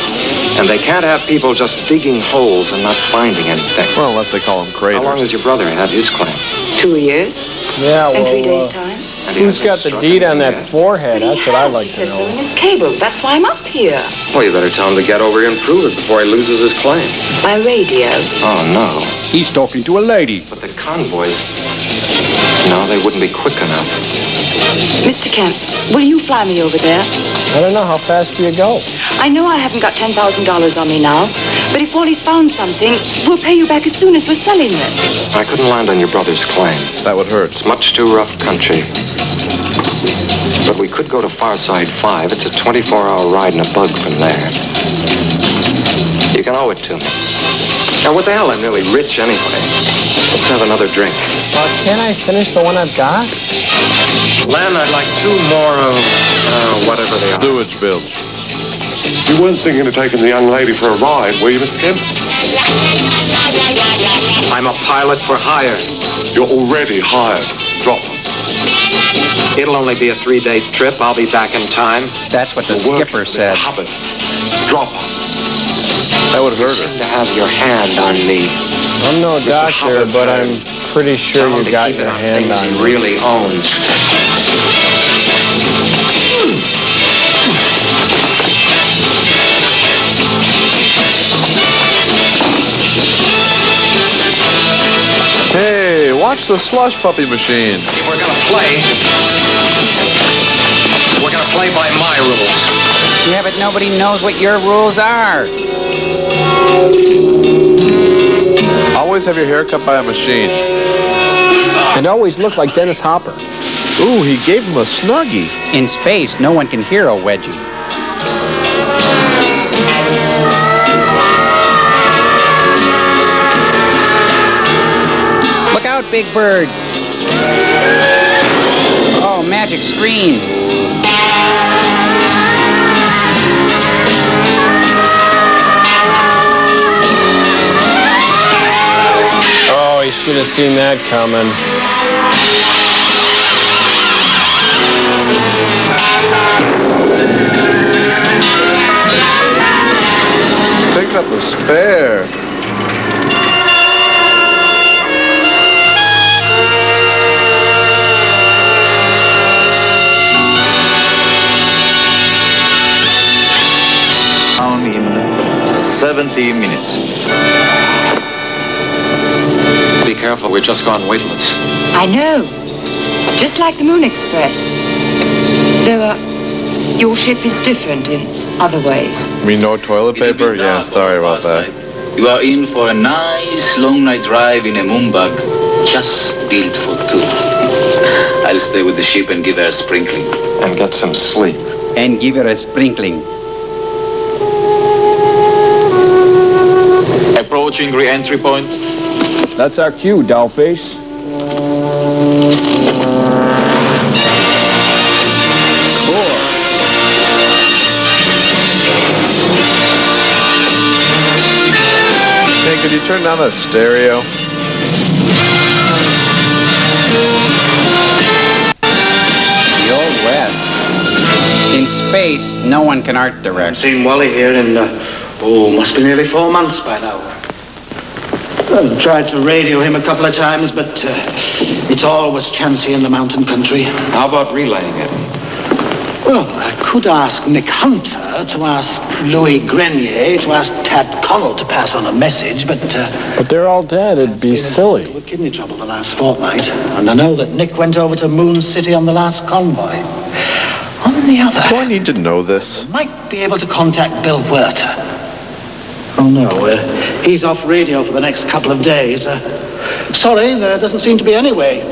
And they can't have people just digging holes and not finding anything. Well, unless they call them craters. How long has your brother had his claim? 2 years? Yeah, In well, 3 days' time? who's got the deed on that forehead? That's what I'd like to He said so in know. his cable. That's why I'm up here. Well, you better tell him to get over here and prove it before he loses his claim. By radio. Oh, no. He's talking to a lady. But the convoys... No, they wouldn't be quick enough. Mr. Kemp, will you fly me over there? I don't know. How fast do you go? I know I haven't got $10,000 on me now, but if Wally's found something, we'll pay you back as soon as we're selling it. I couldn't land on your brother's claim. That would hurt. It's much too rough country. But we could go to Farside 5. It's a 24-hour ride in a bug from there. You can owe it to me. Now, what the hell? I'm nearly rich anyway. Let's have another drink. Can't I finish the one I've got? Len, I'd like 2 more of, whatever they are. Sewage bilge. You weren't thinking of taking the young lady for a ride, were you, Mr. Kemp? I'm a pilot for hire. You're already hired. Drop her. It'll only be a 3-day trip. I'll be back in time. That's what the skipper said. Hubbard. Drop her. That would hurt You her. seem to have your hand on me. I'm no doctor, Hubbard's but hand. I'm pretty sure Tell him you to got keep it your on hand things on he me. really owns. Hey, watch the slush puppy machine. We're gonna play, we're gonna play by my rules. Yeah, but nobody knows what your rules are. Always have your hair cut by a machine. And always look like Dennis Hopper. Ooh, he gave him a snuggie. In space, no one can hear a wedgie. Look out, Big Bird. Oh, magic screen. Oh, he should have seen that coming. Pick up the spare. Down in 70 minutes. Be careful, we're just gone weightless. I know. Just like the Moon Express. Though, your ship is different in other ways. You mean no toilet paper? Yeah, sorry about that. You are in for a nice long night drive in a moonbug, just built for two. I'll stay with the ship and give her a sprinkling. And get some sleep. And give her a sprinkling. Approaching re-entry point. That's our cue, dollface. Hey, could you turn down that stereo? The Old West. In space, no one can art direct. Seen Wally here in, must be nearly 4 months by now. I've tried to radio him a couple of times, but it's always chancy in the mountain country. How about relaying it? Well, I could ask Nick Hunter to ask Louis Grenier to ask Tad Connell to pass on a message, but they're all dead. It'd be silly. With kidney trouble the last fortnight, and I know that Nick went over to Moon City on the last convoy. On the other... Do I need to know this? Might be able to contact Bill Werter. Oh, no, he's off radio for the next couple of days. Sorry, there doesn't seem to be any way.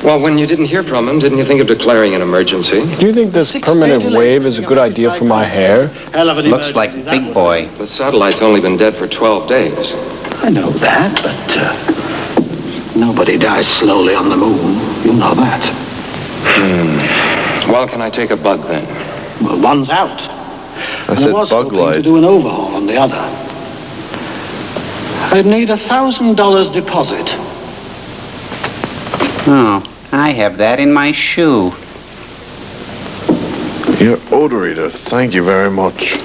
Well, when you didn't hear from him, didn't you think of declaring an emergency? Do you think this permanent wave is a good idea for my hair? Looks like Big Boy. The satellite's only been dead for 12 days. I know that, but nobody dies slowly on the moon. You know that. Well, can I take a bug then? Well, one's out. I said bug light. To do an overhaul on the other. I'd need $1,000 deposit. Oh, I have that in my shoe. Your odor eater, thank you very much.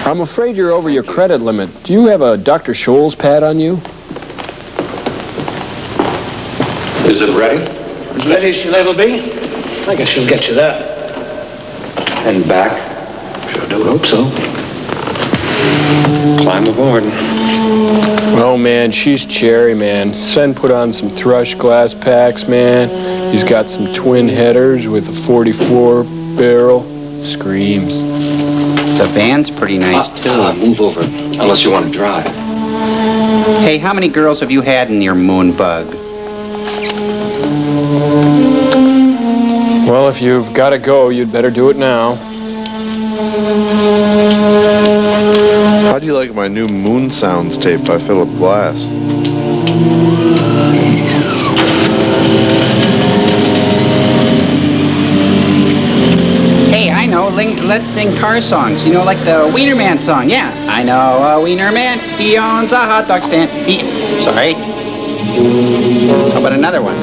I'm afraid you're over your credit limit. Do you have a Dr. Scholl's pad on you? Is it ready? As ready as she'll ever be. I guess she'll get you there. And back? Sure do hope so. Climb aboard. Oh, man, she's cherry, man. Sen put on some thrush glass packs, man. He's got some twin headers with a 44 barrel. Screams. The van's pretty nice, too. Move over, unless you want to drive. Hey, how many girls have you had in your moon bug? Well, if you've got to go, you'd better do it now. How do you like my new Moon Sounds tape by Philip Glass? Hey, I know. Let's sing car songs. You know, like the Wiener Man song. Yeah. I know a Wiener Man. He owns a hot dog stand. Sorry. How about another one?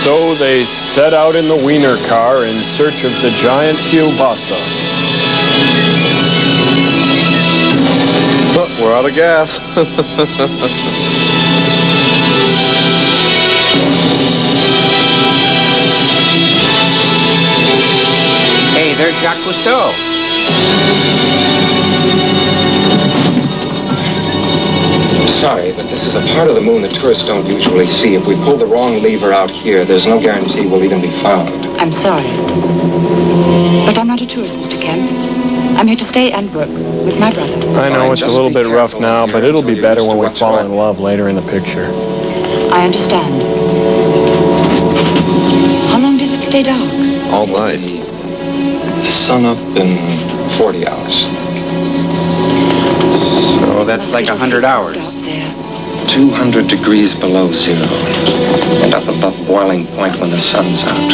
So they set out in the Wiener car in search of the giant kielbasa. Oh, we're out of gas. Hey, there's Jacques Cousteau. Sorry, but this is a part of the moon that tourists don't usually see. If we pull the wrong lever out here, there's no guarantee we'll even be found. I'm sorry. But I'm not a tourist, Mr. Kemp. I'm here to stay and work with my brother. I know it's a little bit rough now, but it'll be better when we fall in love later in the picture. I understand. How long does it stay dark? All night. Sun up in 40 hours. So that's like 100 hours. 200 degrees below zero. And up above boiling point when the sun's out.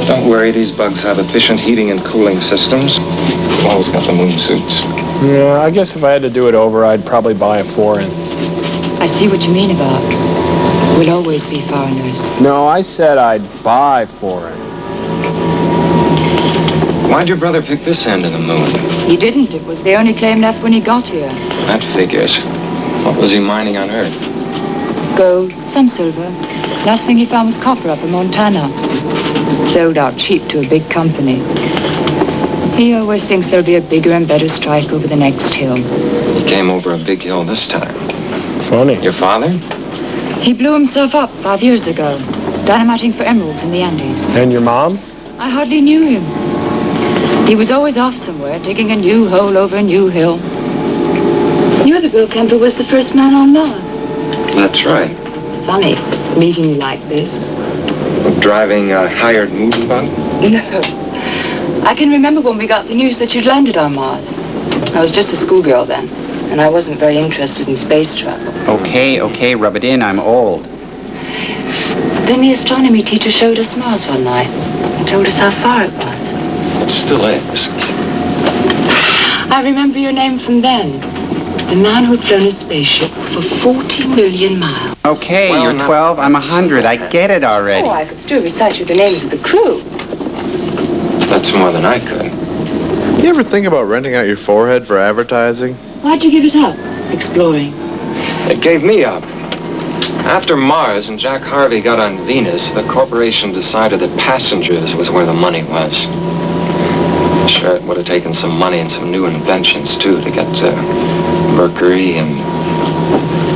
Don't worry, these bugs have efficient heating and cooling systems. We've always got the moon suits. Yeah, I guess if I had to do it over, I'd probably buy a foreign. I see what you mean about we'll always be foreigners. No, I said I'd buy foreign. Why'd your brother pick this end of the moon? He didn't. It was the only claim left when he got here. That figures. What was he mining on Earth? Gold, some silver. Last thing he found was copper up in Montana. Sold out cheap to a big company. He always thinks there'll be a bigger and better strike over the next hill. He came over a big hill this time. Funny. Your father? He blew himself up 5 years ago, dynamiting for emeralds in the Andes. And your mom? I hardly knew him. He was always off somewhere, digging a new hole over a new hill. You're the Bill Kemp who was the first man on Mars. That's right. It's funny, meeting you like this. Driving a hired moving bug? No. I can remember when we got the news that you'd landed on Mars. I was just a schoolgirl then, and I wasn't very interested in space travel. Okay, rub it in. I'm old. Then the astronomy teacher showed us Mars one night and told us how far it was. It still is. I remember your name from then. The man who'd flown a spaceship for 40 million miles. Okay, well, you're 12, I'm 100. I get it already. Oh, I could still recite you the names of the crew. That's more than I could. You ever think about renting out your forehead for advertising? Why'd you give it up? Exploring. It gave me up. After Mars and Jack Harvey got on Venus, the corporation decided that passengers was where the money was. Sure, it would have taken some money and some new inventions, too, to get Mercury and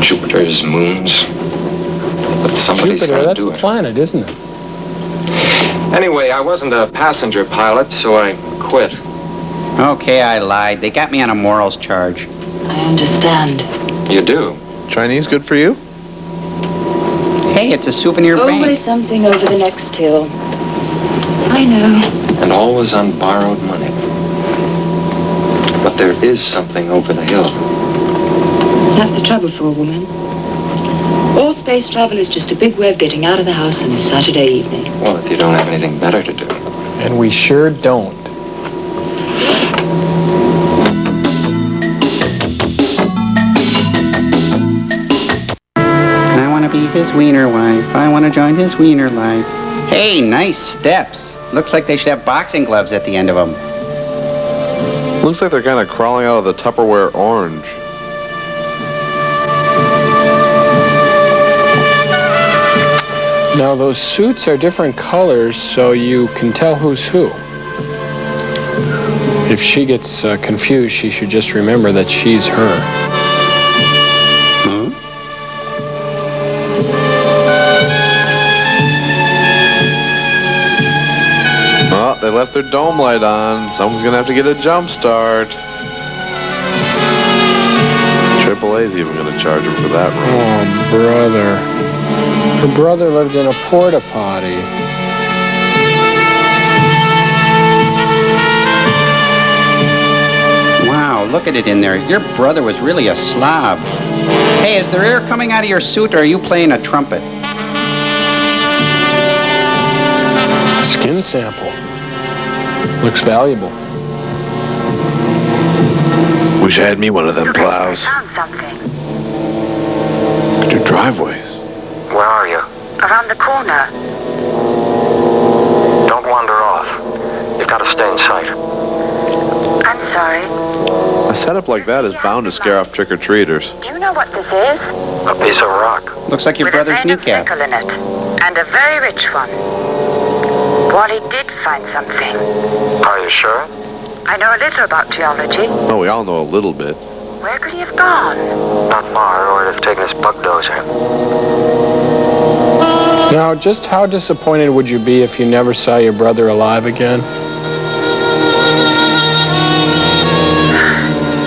Jupiter's moons. But somebody's Jupiter, got to that's do a it. planet, isn't it? Anyway, I wasn't a passenger pilot, so I quit. Okay, I lied. They got me on a morals charge. I understand. You do? Chinese good for you? Hey, it's a souvenir bank. Always something over the next hill. I know. And always on borrowed money. But there is something over the hill. That's the trouble for a woman. All space travel is just a big way of getting out of the house on a Saturday evening. Well, if you don't have anything better to do. And we sure don't. I want to be his wiener wife. I want to join his wiener life. Hey, nice steps. Looks like they should have boxing gloves at the end of them. Looks like they're kind of crawling out of the Tupperware orange. Now, those suits are different colors, so you can tell who's who. If she gets confused, she should just remember that she's her. Hmm? Oh, they left their dome light on. Someone's gonna have to get a jump start. AAA's even gonna charge him for that room. Oh, brother. Her brother lived in a porta potty. Wow, look at it in there. Your brother was really a slob. Hey, is there air coming out of your suit, or are you playing a trumpet? Skin sample. Looks valuable. Wish I had me one of them plows. Found something. Could do driveways. Where are you? Around the corner. Don't wander off. You've got to stay in sight. I'm sorry. A setup like that is bound to scare off trick-or-treaters. Do you know what this is? A piece of rock. Looks like your With brother's a vein of kneecap. nickel in it. And a very rich one. Wally did find something. Are you sure? I know a little about geology. Oh, we all know a little bit. Where could he have gone? Not far, or I'd have taken his bulldozer. Now, just how disappointed would you be if you never saw your brother alive again?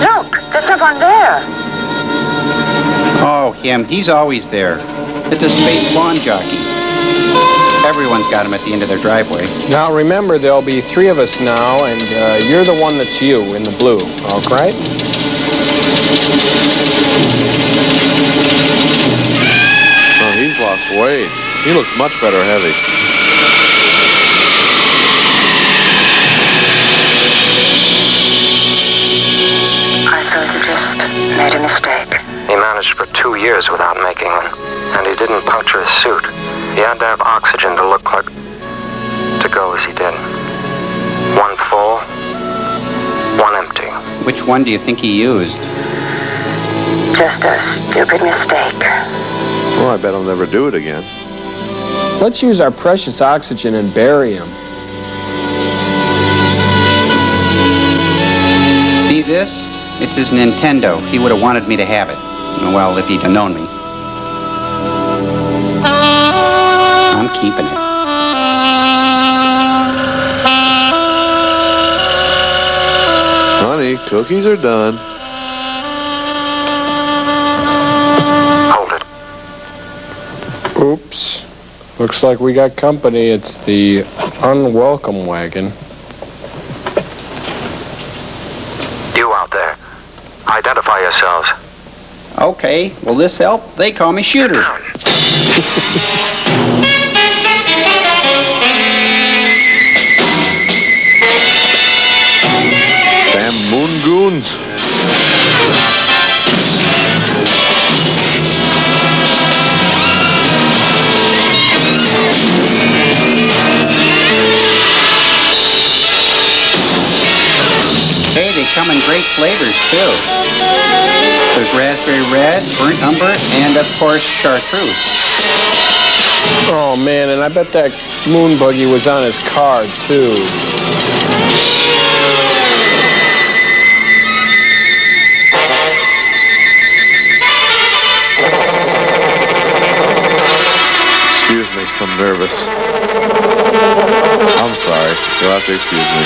Look, there's someone there. Oh, him. He's always there. It's a space lawn jockey. Everyone's got him at the end of their driveway. Now, remember, there'll be 3 of us now, and you're the one that's you in the blue, all right? Oh, he's lost weight. He looks much better heavy. I suppose he just made a mistake. He managed for 2 years without making one, and he didn't puncture his suit. He had to have oxygen to look like... to go as he did. One full, one empty. Which one do you think he used? Just a stupid mistake. Well, I bet I'll never do it again. Let's use our precious oxygen and bury him. See this? It's his Nintendo. He would have wanted me to have it. Well, if he'd have known me. I'm keeping it. Honey, cookies are done. Hold it. Oops. Looks like we got company. It's the unwelcome wagon. You out there. Identify yourselves. Okay, will this help? They call me Shooter. Damn moon goons. Hey, they come in great flavors, too. There's raspberry red, burnt umber, and, of course, chartreuse. Oh, man, and I bet that moon buggy was on his card, too. Excuse me, I'm nervous. I'm sorry. You'll have to excuse me.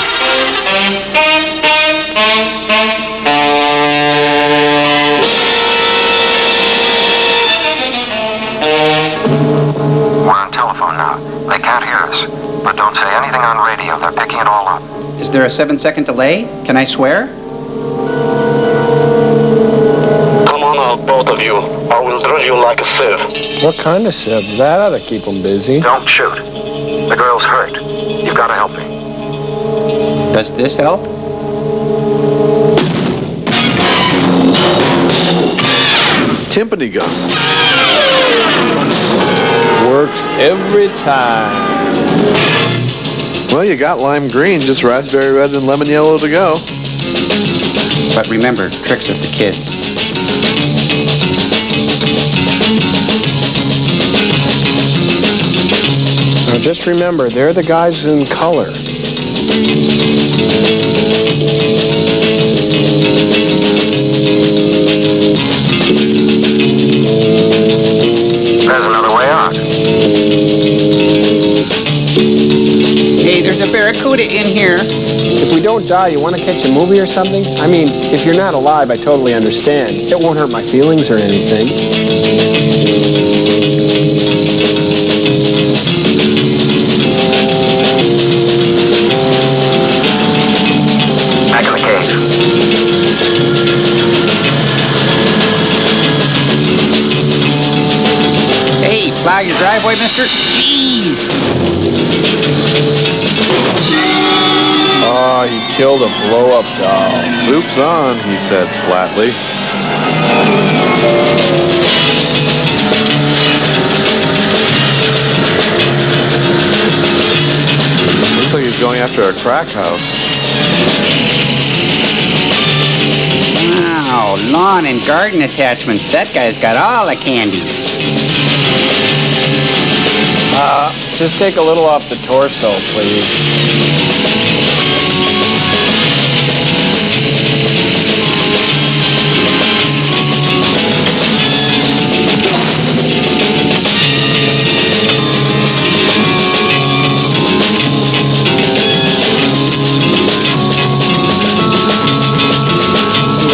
We're on telephone now. They can't hear us. But don't say anything on radio. They're picking it all up. Is there a 7-second delay? Can I swear? Come on out, both of you. I will drill you like a sieve. What kind of sieve? That ought to keep them busy. Don't shoot. The girl's hurt. You've got to help me. Does this help? Timpani gun. Works every time. Well, you got lime green, just raspberry red and lemon yellow to go. But remember, tricks are for kids. Now just remember, they're the guys in color. There's another way out. Hey, there's a barracuda in here. If we don't die, you want to catch a movie or something? I mean, if you're not alive, I totally understand. It won't hurt my feelings or anything. Back in the cave. Hey, plow your driveway, mister? Jeez! Oh, he killed a blow-up doll. Soup's on, he said flatly. Looks like he's going after a crack house. Wow, lawn and garden attachments. That guy's got all the candy. Just take a little off the torso, please.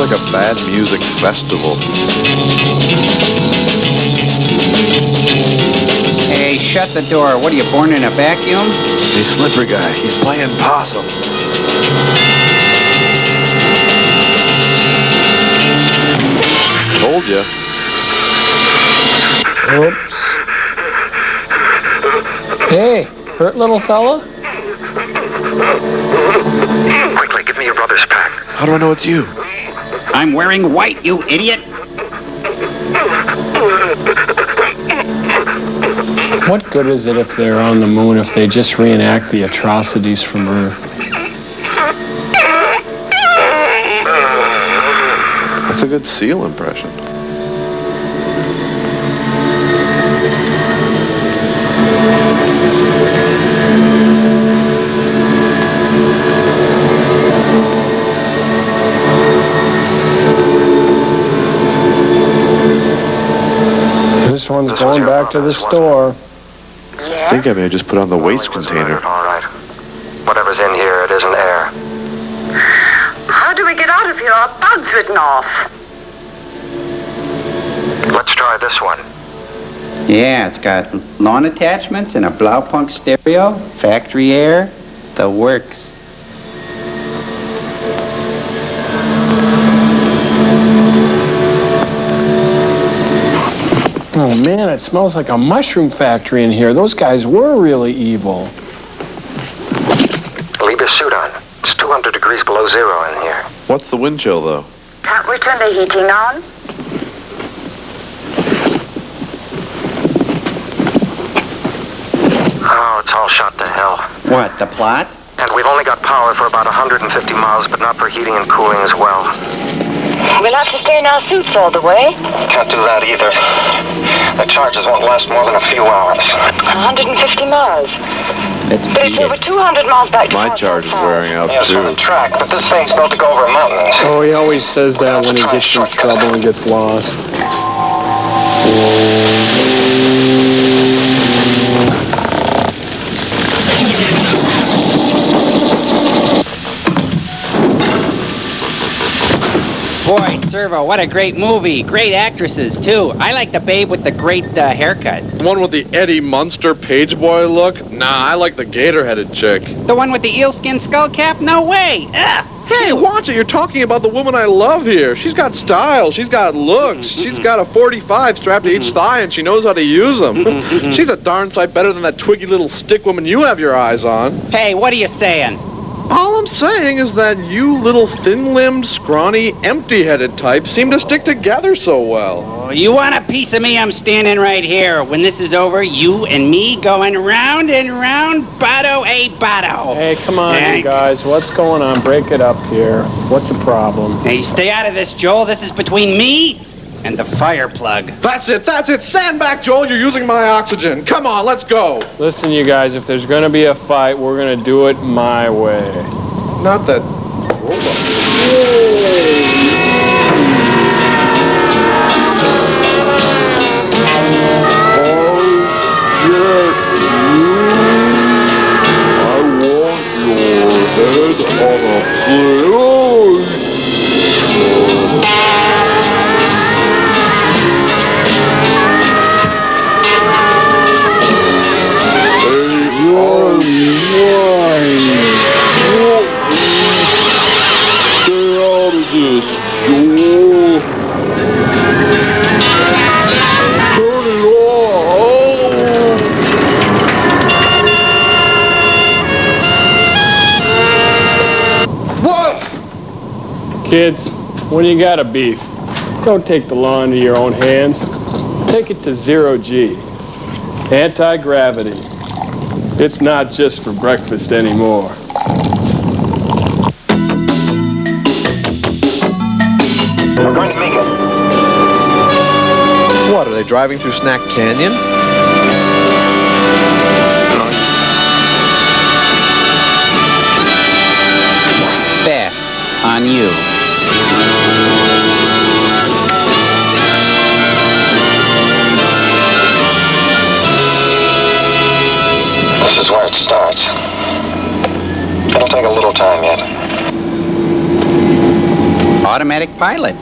like a bad music festival. Hey, shut the door. What are you, born in a vacuum? Hey, Slipper guy, he's playing possum. Told ya. Oops. Hey, hurt little fella? Quickly, give me your brother's pack. How do I know it's you? I'm wearing white, you idiot. What good is it if they're on the moon if they just reenact the atrocities from Earth? That's a good seal impression. This one's going back to the store. I think I may have just put on the waste container. All right. Whatever's in here, it isn't air. How do we get out of here? Our bug's written off. Let's try this one. Yeah, it's got lawn attachments and a Blaupunk stereo, factory air, the works. Oh man, it smells like a mushroom factory in here. Those guys were really evil. Leave your suit on. It's 200 degrees below zero in here. What's the wind chill, though? Can't we turn the heating on? Oh, it's all shot to hell. What, the plot? And we've only got power for about 150 miles, but not for heating and cooling as well. We'll have to stay in our suits all the way. Can't do that either. The charges won't last more than a few hours. 150 miles. Let's But it's beat over it. 200 miles back to My town charge so is far. wearing out, Yes, on the too. track, but this thing's built to go over mountains. Oh, he always says that when he gets in trouble and gets lost. Boy, Servo, what a great movie. Great actresses, too. I like the babe with the great haircut. The one with the Eddie Munster page boy look? Nah, I like the gator-headed chick. The one with the eelskin skull cap? No way. Ugh. Hey, watch it. You're talking about the woman I love here. She's got style. She's got looks. She's got a 45 strapped to each thigh, and she knows how to use them. She's a darn sight better than that twiggy little stick woman you have your eyes on. Hey, what are you saying? All I'm saying is that you little thin-limbed, scrawny, empty-headed types seem to stick together so well. Oh, you want a piece of me? I'm standing right here. When this is over, you and me going round and round, botto a botto. Hey, come on, you guys. What's going on? Break it up here. What's the problem? Hey, stay out of this, Joel. This is between me and the fire plug. That's it. Stand back, Joel. You're using my oxygen. Come on, let's go. Listen, you guys, if there's going to be a fight, we're going to do it my way. Not that... Kids, when you got a beef, don't take the law into your own hands. Take it to 0 G. Anti-gravity. It's not just for breakfast anymore. We're going to make it. What, are they driving through Snack Canyon? There, on you. This is where it starts. It'll take a little time yet. automatic pilot.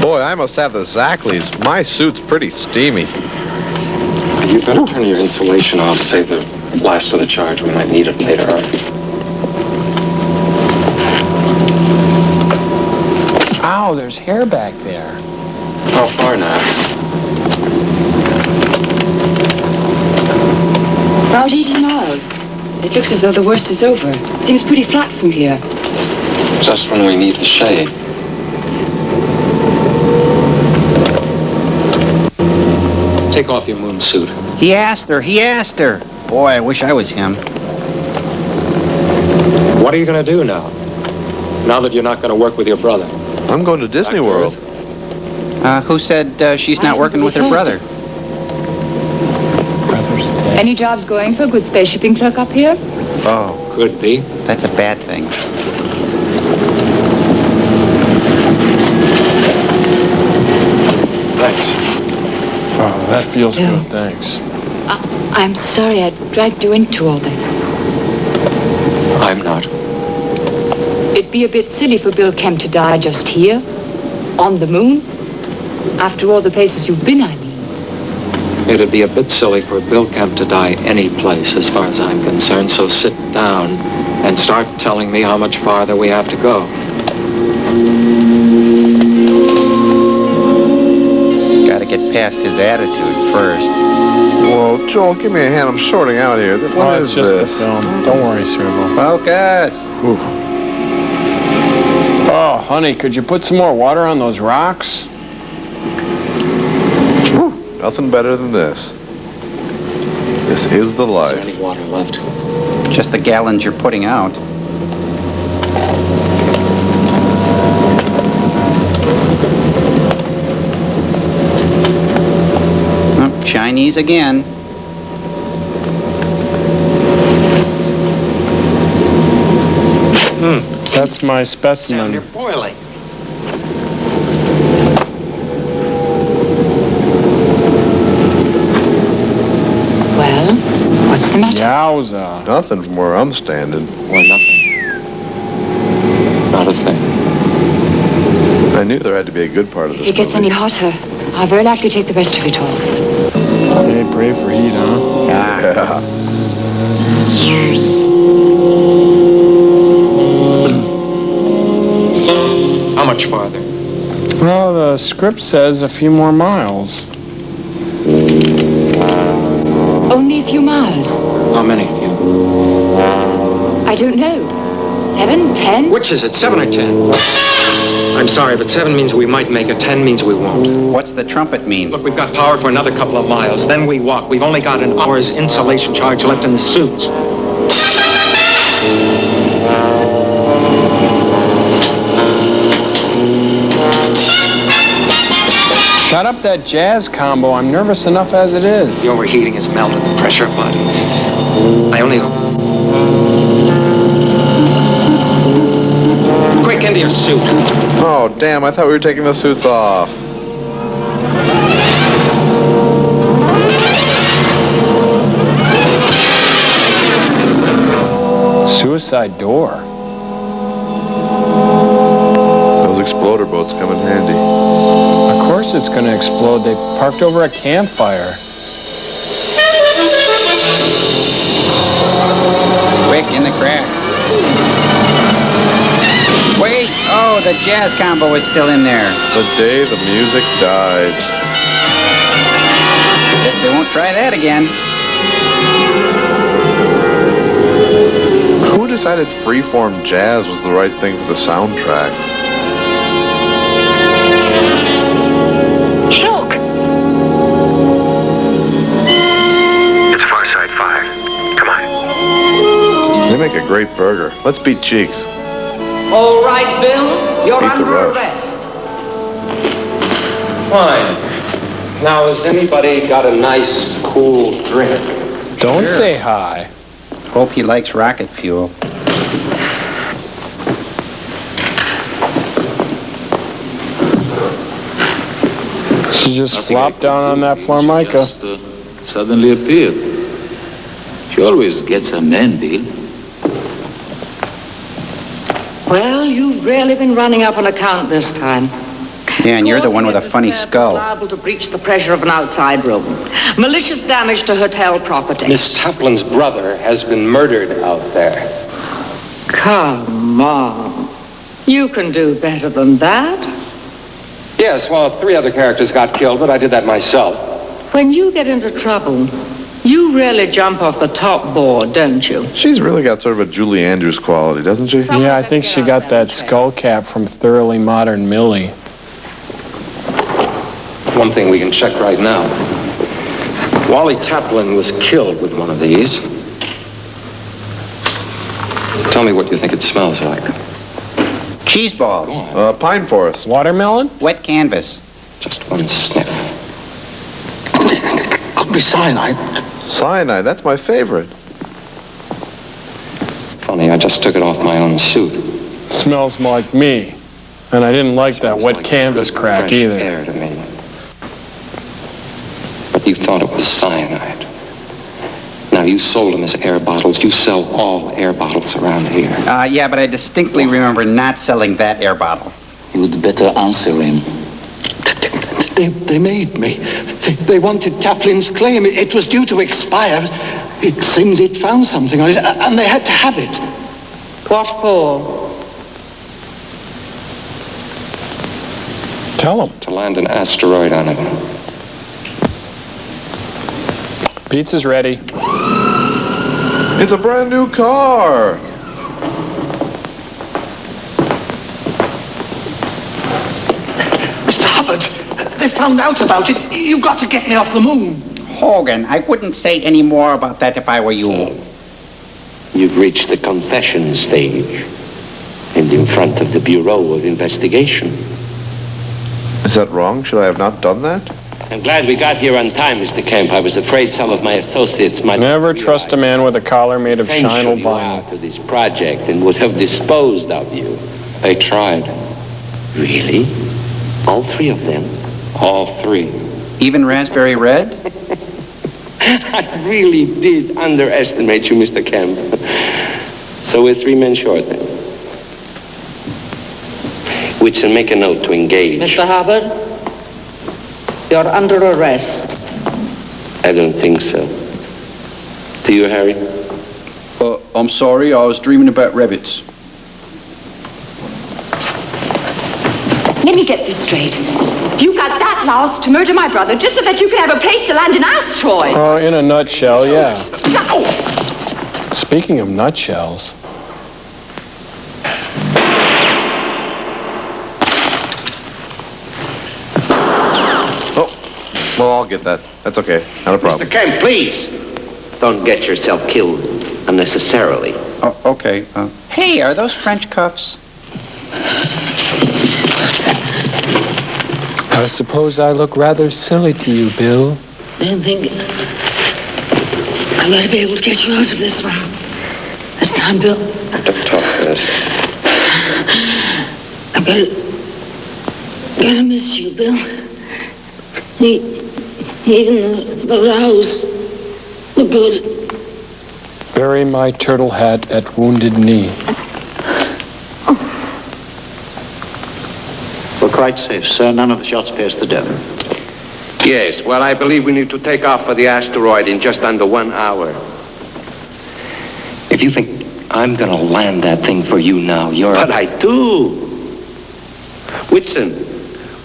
Boy, I must have the Zackleys. My suit's pretty steamy. You better turn your insulation off, save the blast of the charge. We might need it later on. Ow, there's hair back there. How far now? About 80 miles. It looks as though the worst is over. Things pretty flat from here. Just when we need the shade. Take off your moon suit. He asked her. Boy, I wish I was him. What are you going to do now? Now that you're not going to work with your brother? I'm going to Disney World. Who said she's not working with her brother? Any jobs going for a good space shipping clerk up here? Oh. Could be. That's a bad thing. Thanks. Oh, that feels good, thanks. I'm sorry I dragged you into all this. I'm not. It'd be a bit silly for Bill Kemp to die just here, on the moon. After all the places you've been, I mean. It'd be a bit silly for Bill Kemp to die any place, as far as I'm concerned. So sit down and start telling me how much farther we have to go. Gotta get past his attitude first. Whoa, Joel, give me a hand. I'm shorting out here. What is it's just this? the film. Don't worry, Servo. Focus! Ooh. Oh, honey, could you put some more water on those rocks? Nothing better than this. This is the life. Is there any water left? Just the gallons you're putting out. Oh, Chinese again. That's my specimen. You're boiling. Well, what's the matter? Yowza. Nothing from where I'm standing. Well, nothing. Not a thing. I knew there had to be a good part of If this it gets movie. any hotter, I'll very likely take the rest of it off. Hey, pray for heat, huh? Yeah. How much farther? Well, the script says a few more miles. Only a few miles. How many few? I don't know. 7, 10? Which is it, 7 or 10? I'm sorry, but 7 means we might make it, 10 means we won't. What's the trumpet mean? Look, we've got power for another couple of miles, then we walk. We've only got an hour's insulation charge left in the suits. Shut up that jazz combo. I'm nervous enough as it is. The overheating has melted the pressure, bud. I only hope. Quick, into your suit. Oh, damn, I thought we were taking the suits off. Suicide door. Those exploder boats come in handy. Of course it's going to explode. They parked over a campfire. Quick, in the crack. Wait! Oh, the jazz combo is still in there. The day the music died. Guess they won't try that again. Who decided freeform jazz was the right thing for the soundtrack? Look! It's Far Side 5. Come on. They make a great burger. Let's beat Cheeks. All right, Bill. You're Beat the under rush. arrest. Fine. Now, has anybody got a nice, cool drink? Don't say hi. Hope he likes rocket fuel. She just flopped down on that Formica. Suddenly appeared. She always gets a man, Bill. Well, you've really been running up an account this time. Yeah, and you're the one with a funny skull. Liable to breach the pressure of an outside room. Malicious damage to hotel property. Miss Taplin's brother has been murdered out there. Come on. You can do better than that. Yes, well, 3 other characters got killed, but I did that myself. When you get into trouble, you really jump off the top board, don't you? She's really got sort of a Julie Andrews quality, doesn't she? Yeah, I think she got that skull cap from Thoroughly Modern Millie. One thing we can check right now. Wally Taplin was killed with one of these. Tell me what you think it smells like. Cheese balls. Pine forest. Watermelon? Wet canvas. Just one sniff. Could be cyanide. Cyanide, that's my favorite. Funny, I just took it off my own suit. Smells like me. And I didn't like that wet canvas crack fresh either. Air to me. But you thought it was cyanide. Now, you sold them as air bottles. You sell all air bottles around here. Yeah, but I distinctly remember not selling that air bottle. You'd better answer him. They made me. They wanted Taplin's claim. It was due to expire. It seems it found something on it, and they had to have it. What for? Tell him. To land an asteroid on it. Pizza's ready. It's a brand new car. Mr. Hubbard, they found out about it. You've got to get me off the moon. Hogan, I wouldn't say any more about that if I were you. So, you've reached the confession stage. And in front of the Bureau of Investigation. Is that wrong? Should I have not done that? I'm glad we got here on time, Mr. Kemp. I was afraid some of my associates might... Never trust a man with a collar made of Shiloh you vinyl. out for this project and would have disposed of you. They tried. Really? All 3 of them? All 3. Even Raspberry Red? I really did underestimate you, Mr. Kemp. So we're 3 men short then. Whitson, make a note to engage. Mr. Hubbard, you're under arrest. I don't think so. Do you, Harry? I'm sorry, I was dreaming about rabbits. Let me get this straight. You got that louse to murder my brother just so that you could have a place to land an asteroid. Oh, in a nutshell, yeah. Speaking of nutshells. Well, I'll get that. That's okay. Not a problem. Mr. Kemp, please. Don't get yourself killed unnecessarily. Oh, okay. Hey, are those French cuffs? I suppose I look rather silly to you, Bill. I don't think I'm going to be able to get you out of this one. This time, Bill. Don't talk to us. I'm gonna miss you, Bill. Even the rows look good. Bury my turtle hat at Wounded Knee. We're quite safe, sir. None of the shots pierced the dome. Yes, well, I believe we need to take off for the asteroid in just under 1 hour. If you think I'm gonna land that thing for you now, you're... But I do. Whitson,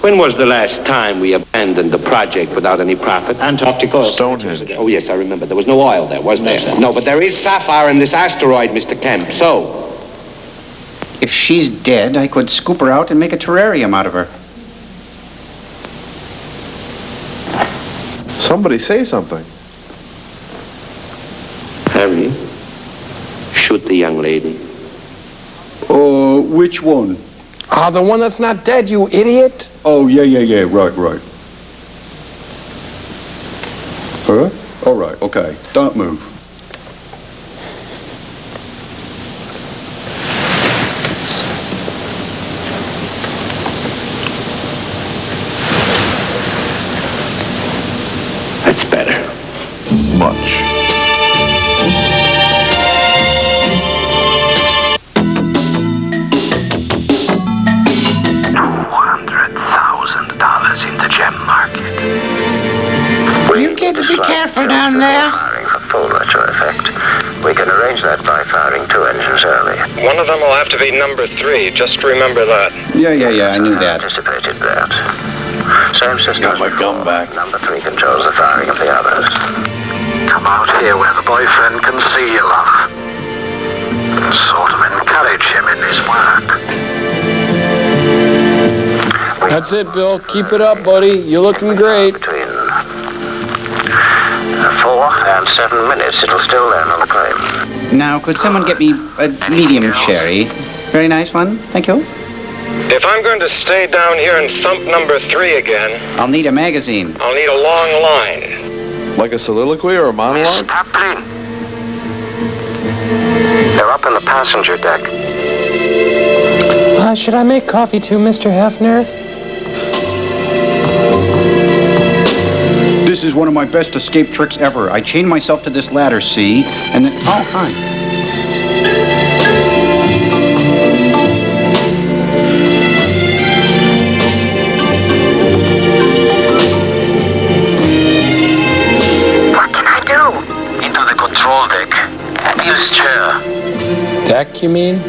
when was the last time we abandoned the project without any profit? Antarctic oil. Stonehenge. Oh, yes, I remember. There was no oil there, was there? sir. No, but there is sapphire in this asteroid, Mr. Kemp. So, If she's dead, I could scoop her out and make a terrarium out of her. Somebody say something. Harry, shoot the young lady. Which one? Ah, the one that's not dead, you idiot. Oh, yeah, right. Huh? All right, okay. Don't move. That's better. Much. We can arrange that by firing 2 engines early. One of them will have to be number 3. Just remember that. Yeah, I knew that. Anticipated that. Same system. Got my gum back. Number 3 controls the firing of the others. Come out here where the boyfriend can see you, love. Sort of encourage him in his work. That's it, Bill. Keep it up, buddy. You're looking great. Between 4 and 7 minutes, it'll still land on the claim. Now, could someone get me a medium sherry? Very nice one. Thank you. If I'm going to stay down here and thump number 3 again, I'll need a magazine. I'll need a long line. Like a soliloquy or a monologue? Taplin. They're up in the passenger deck. Should I make coffee too, Mr. Hefner? This is one of my best escape tricks ever. I chain myself to this ladder, see? And then... Oh, hi. What can I do? Into the control deck. Use chair. Deck, you mean?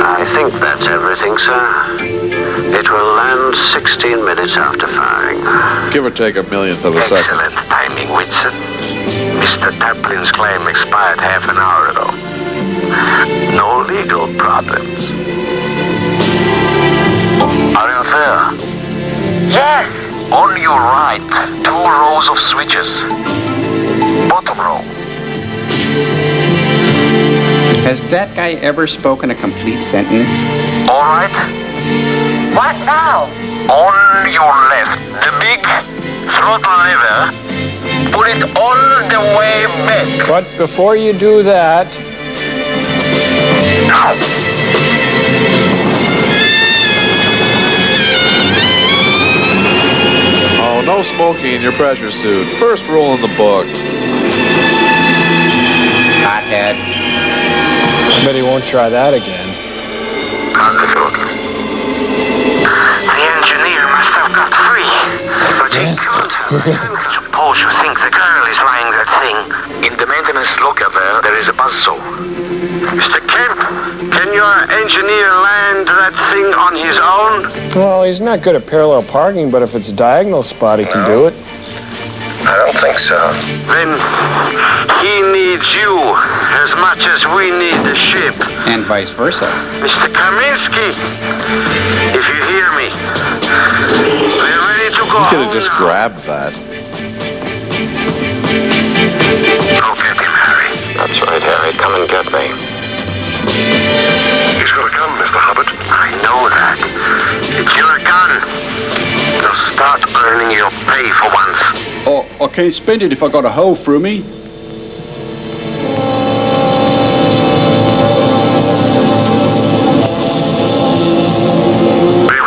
I think that's everything, sir. It will land 16 minutes after firing. Give or take a millionth of a second. Excellent timing, Whitson. Mr. Taplin's claim expired half an hour ago. No legal problems. Are you there? Yes. On your right, 2 rows of switches. Bottom row. Has that guy ever spoken a complete sentence? All right. What now? On your left, the big throttle lever. Put it all the way back. But before you do that... Now. Oh, no smoking in your pressure suit. First rule in the book. Hothead. I bet he won't try that again. The engineer must have got free. But he killed her. Suppose you think the girl is flying that thing. In the maintenance locker there is a buzzsaw. Mr. Kemp, can your engineer land that thing on his own? Well, he's not good at parallel parking, but if it's a diagonal spot, he can do it. I don't think so. Then he needs you as much as we need the ship. And vice versa. Mr. Kaminsky, if you hear me, we're ready to go. You could have just grabbed that. Go get him, Harry. That's right, Harry. Come and get me. He's got a gun, Mr. Hubbard. I know that. It's your gun. You'll start earning your pay for once. Oh, I can't spend it if I got a hole through me. Be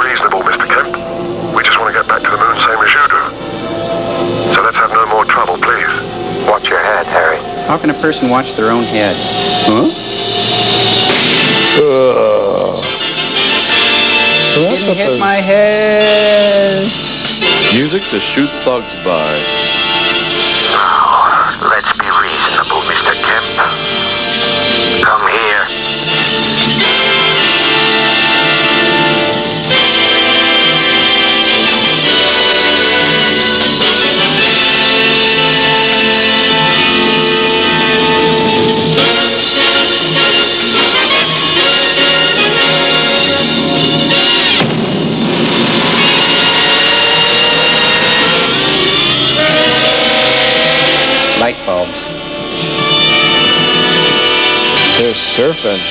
reasonable, Mr. Kemp. We just want to get back to the moon same as you do. So let's have no more trouble, please. Watch your head, Harry. How can a person watch their own head? Huh? Didn't hit my head. Music to shoot thugs by. Now, let's be reasonable, Mr. Kemp. Come here. Light bulbs. They're surfing.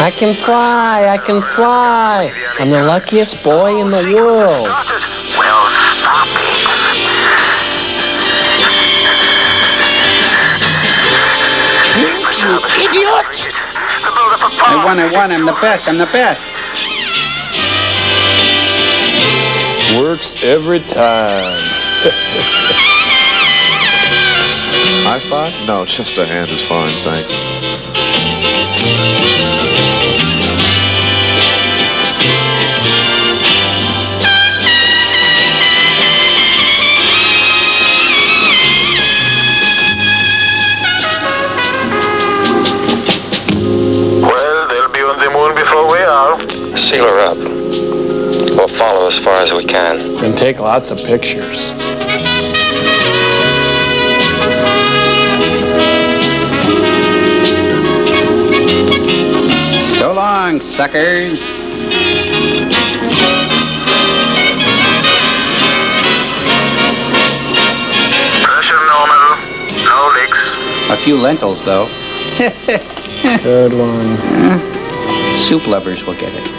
I can fly, I can fly. I'm the luckiest boy in the world. Well, stop it. You idiot! I won, I'm the best, I'm the best. Works every time. High five? No, just a hand is fine, thanks. feel her up. We'll follow as far as we can. And take lots of pictures. So long, suckers. Pressure normal. No leaks. A few lentils, though. Good one. Soup lovers will get it.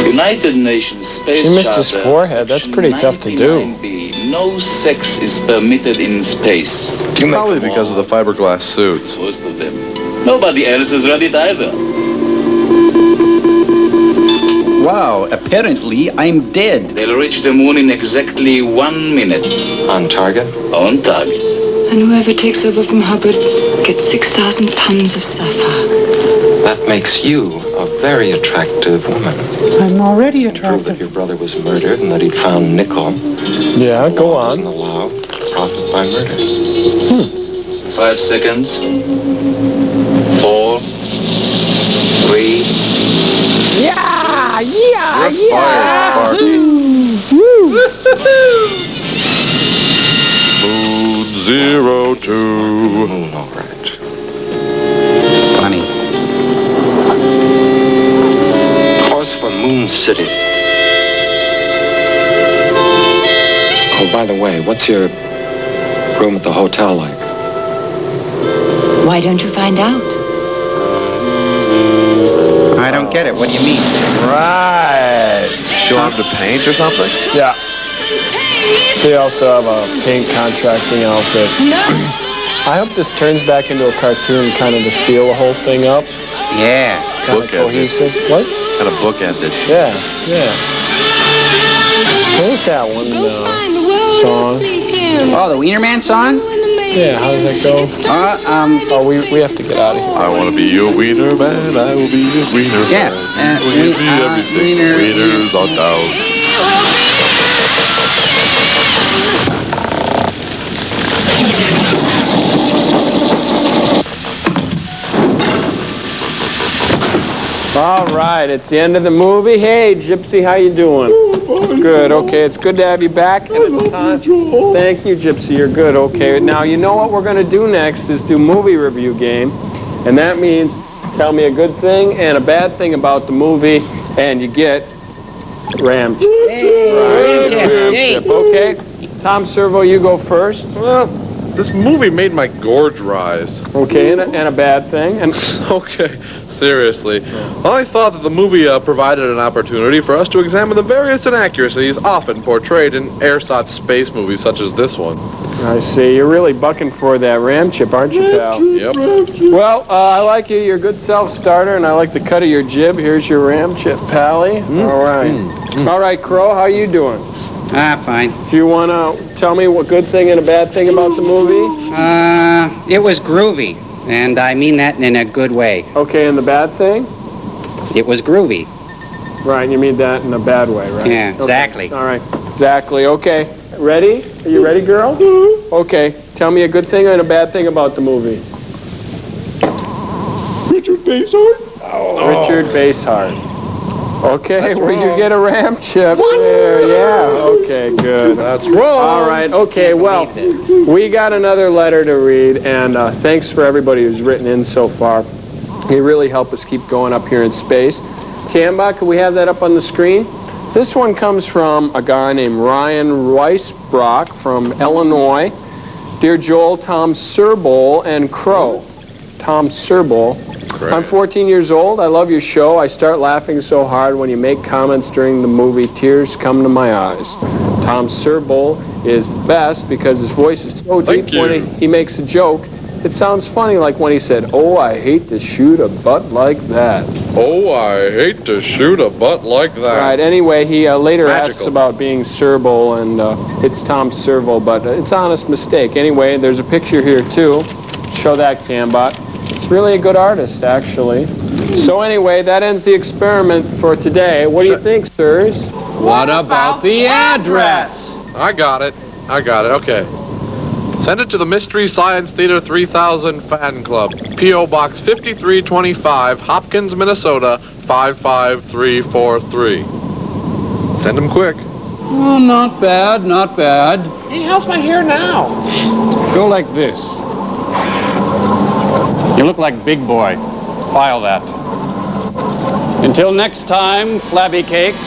United Nations Space She missed his Charter, forehead. That's pretty tough to do. 99B. No sex is permitted in space. Probably because of the fiberglass suits. Most of them. Nobody else has read it either. Wow, apparently I'm dead. They'll reach the moon in exactly 1 minute. On target? On target. And whoever takes over from Hubbard gets 6,000 tons of sapphire. That makes you a very attractive woman. I'm already Prove attractive. that your brother was murdered and that he'd found nickel. Yeah, go on. Doesn't allow profit by murder. 5 seconds. 4, 3. Yeah, You're fired, Sparky. Moon 02. Moon, all right. Funny. Course for Moon City. Oh, by the way, what's your room at the hotel like? Why don't you find out? I don't get it. What do you mean? Right. Do you want him to paint or something? Yeah. They also have a paint contracting outfit. I hope this turns back into a cartoon, kind of to seal the whole thing up. Yeah. Kind of cohesive. What? Kind of bookended. Yeah, yeah. What was that one song? Oh, the Wiener Man song? Yeah, how does that go? Oh, we have to get out of here. I want to be your wiener man. I will be your wiener Yeah. man. Will give me everything. Wieners on down. All right, it's the end of the movie. Hey, Gypsy, how you doing? Good, okay. It's good to have you back, and it's time. Thank you, Gypsy. You're good, okay. Now, you know what we're going to do next is do movie review game, and that means tell me a good thing and a bad thing about the movie, and you get Ram Chip. Right, Ram Chip, okay. Tom Servo, you go first. Well, this movie made my gorge rise. Okay, and a bad thing. And Okay, seriously. I thought that the movie provided an opportunity for us to examine the various inaccuracies often portrayed in ersatz space movies such as this one. I see. You're really bucking for that Ram Chip, aren't you, pal? Yep. Well, I like you. You're a good self-starter, and I like the cut of your jib. Here's your Ram Chip, Pally. All right. All right, Crow, how you doing? Fine. Do you want to tell me what good thing and a bad thing about the movie? It was groovy, and I mean that in a good way. Okay, and the bad thing? It was groovy. Right, you mean that in a bad way, right? Yeah, Okay. exactly. All right, exactly. Okay, ready? Are you ready, girl? Okay, tell me a good thing and a bad thing about the movie. Richard Basehart? Richard Basehart. Okay, well, you get a Ram Chip there. Yeah, okay, good. That's wrong. All right, okay, well, we got another letter to read, and thanks for everybody who's written in so far. They really help us keep going up here in space. Kamba, can we have that up on the screen? This one comes from a guy named Ryan Weisbrock from Illinois. Dear Joel, Tom Serbol, and Crow. Tom Serbol. I'm 14 years old. I love your show. I start laughing so hard when you make comments during the movie. Tears come to my eyes. Tom Serbol is the best because his voice is so deep when he makes a joke. It sounds funny like when he said, "Oh, I hate to shoot a butt like that." Oh, I hate to shoot a butt like that. Right, anyway, he later asks about being Serbol, and it's Tom Servo, but it's an honest mistake. Anyway, there's a picture here, too. Show that, Cambot. It's really a good artist, actually. So anyway, that ends the experiment for today. What do you think, sirs? What about the address? I got it. Okay. Send it to the Mystery Science Theater 3000 Fan Club, P.O. Box 5325, Hopkins, Minnesota 55343. Send them quick. Oh, not bad, not bad. Hey, how's my hair now? Go like this. You look like Big Boy. File that. Until next time, Flabby Cakes.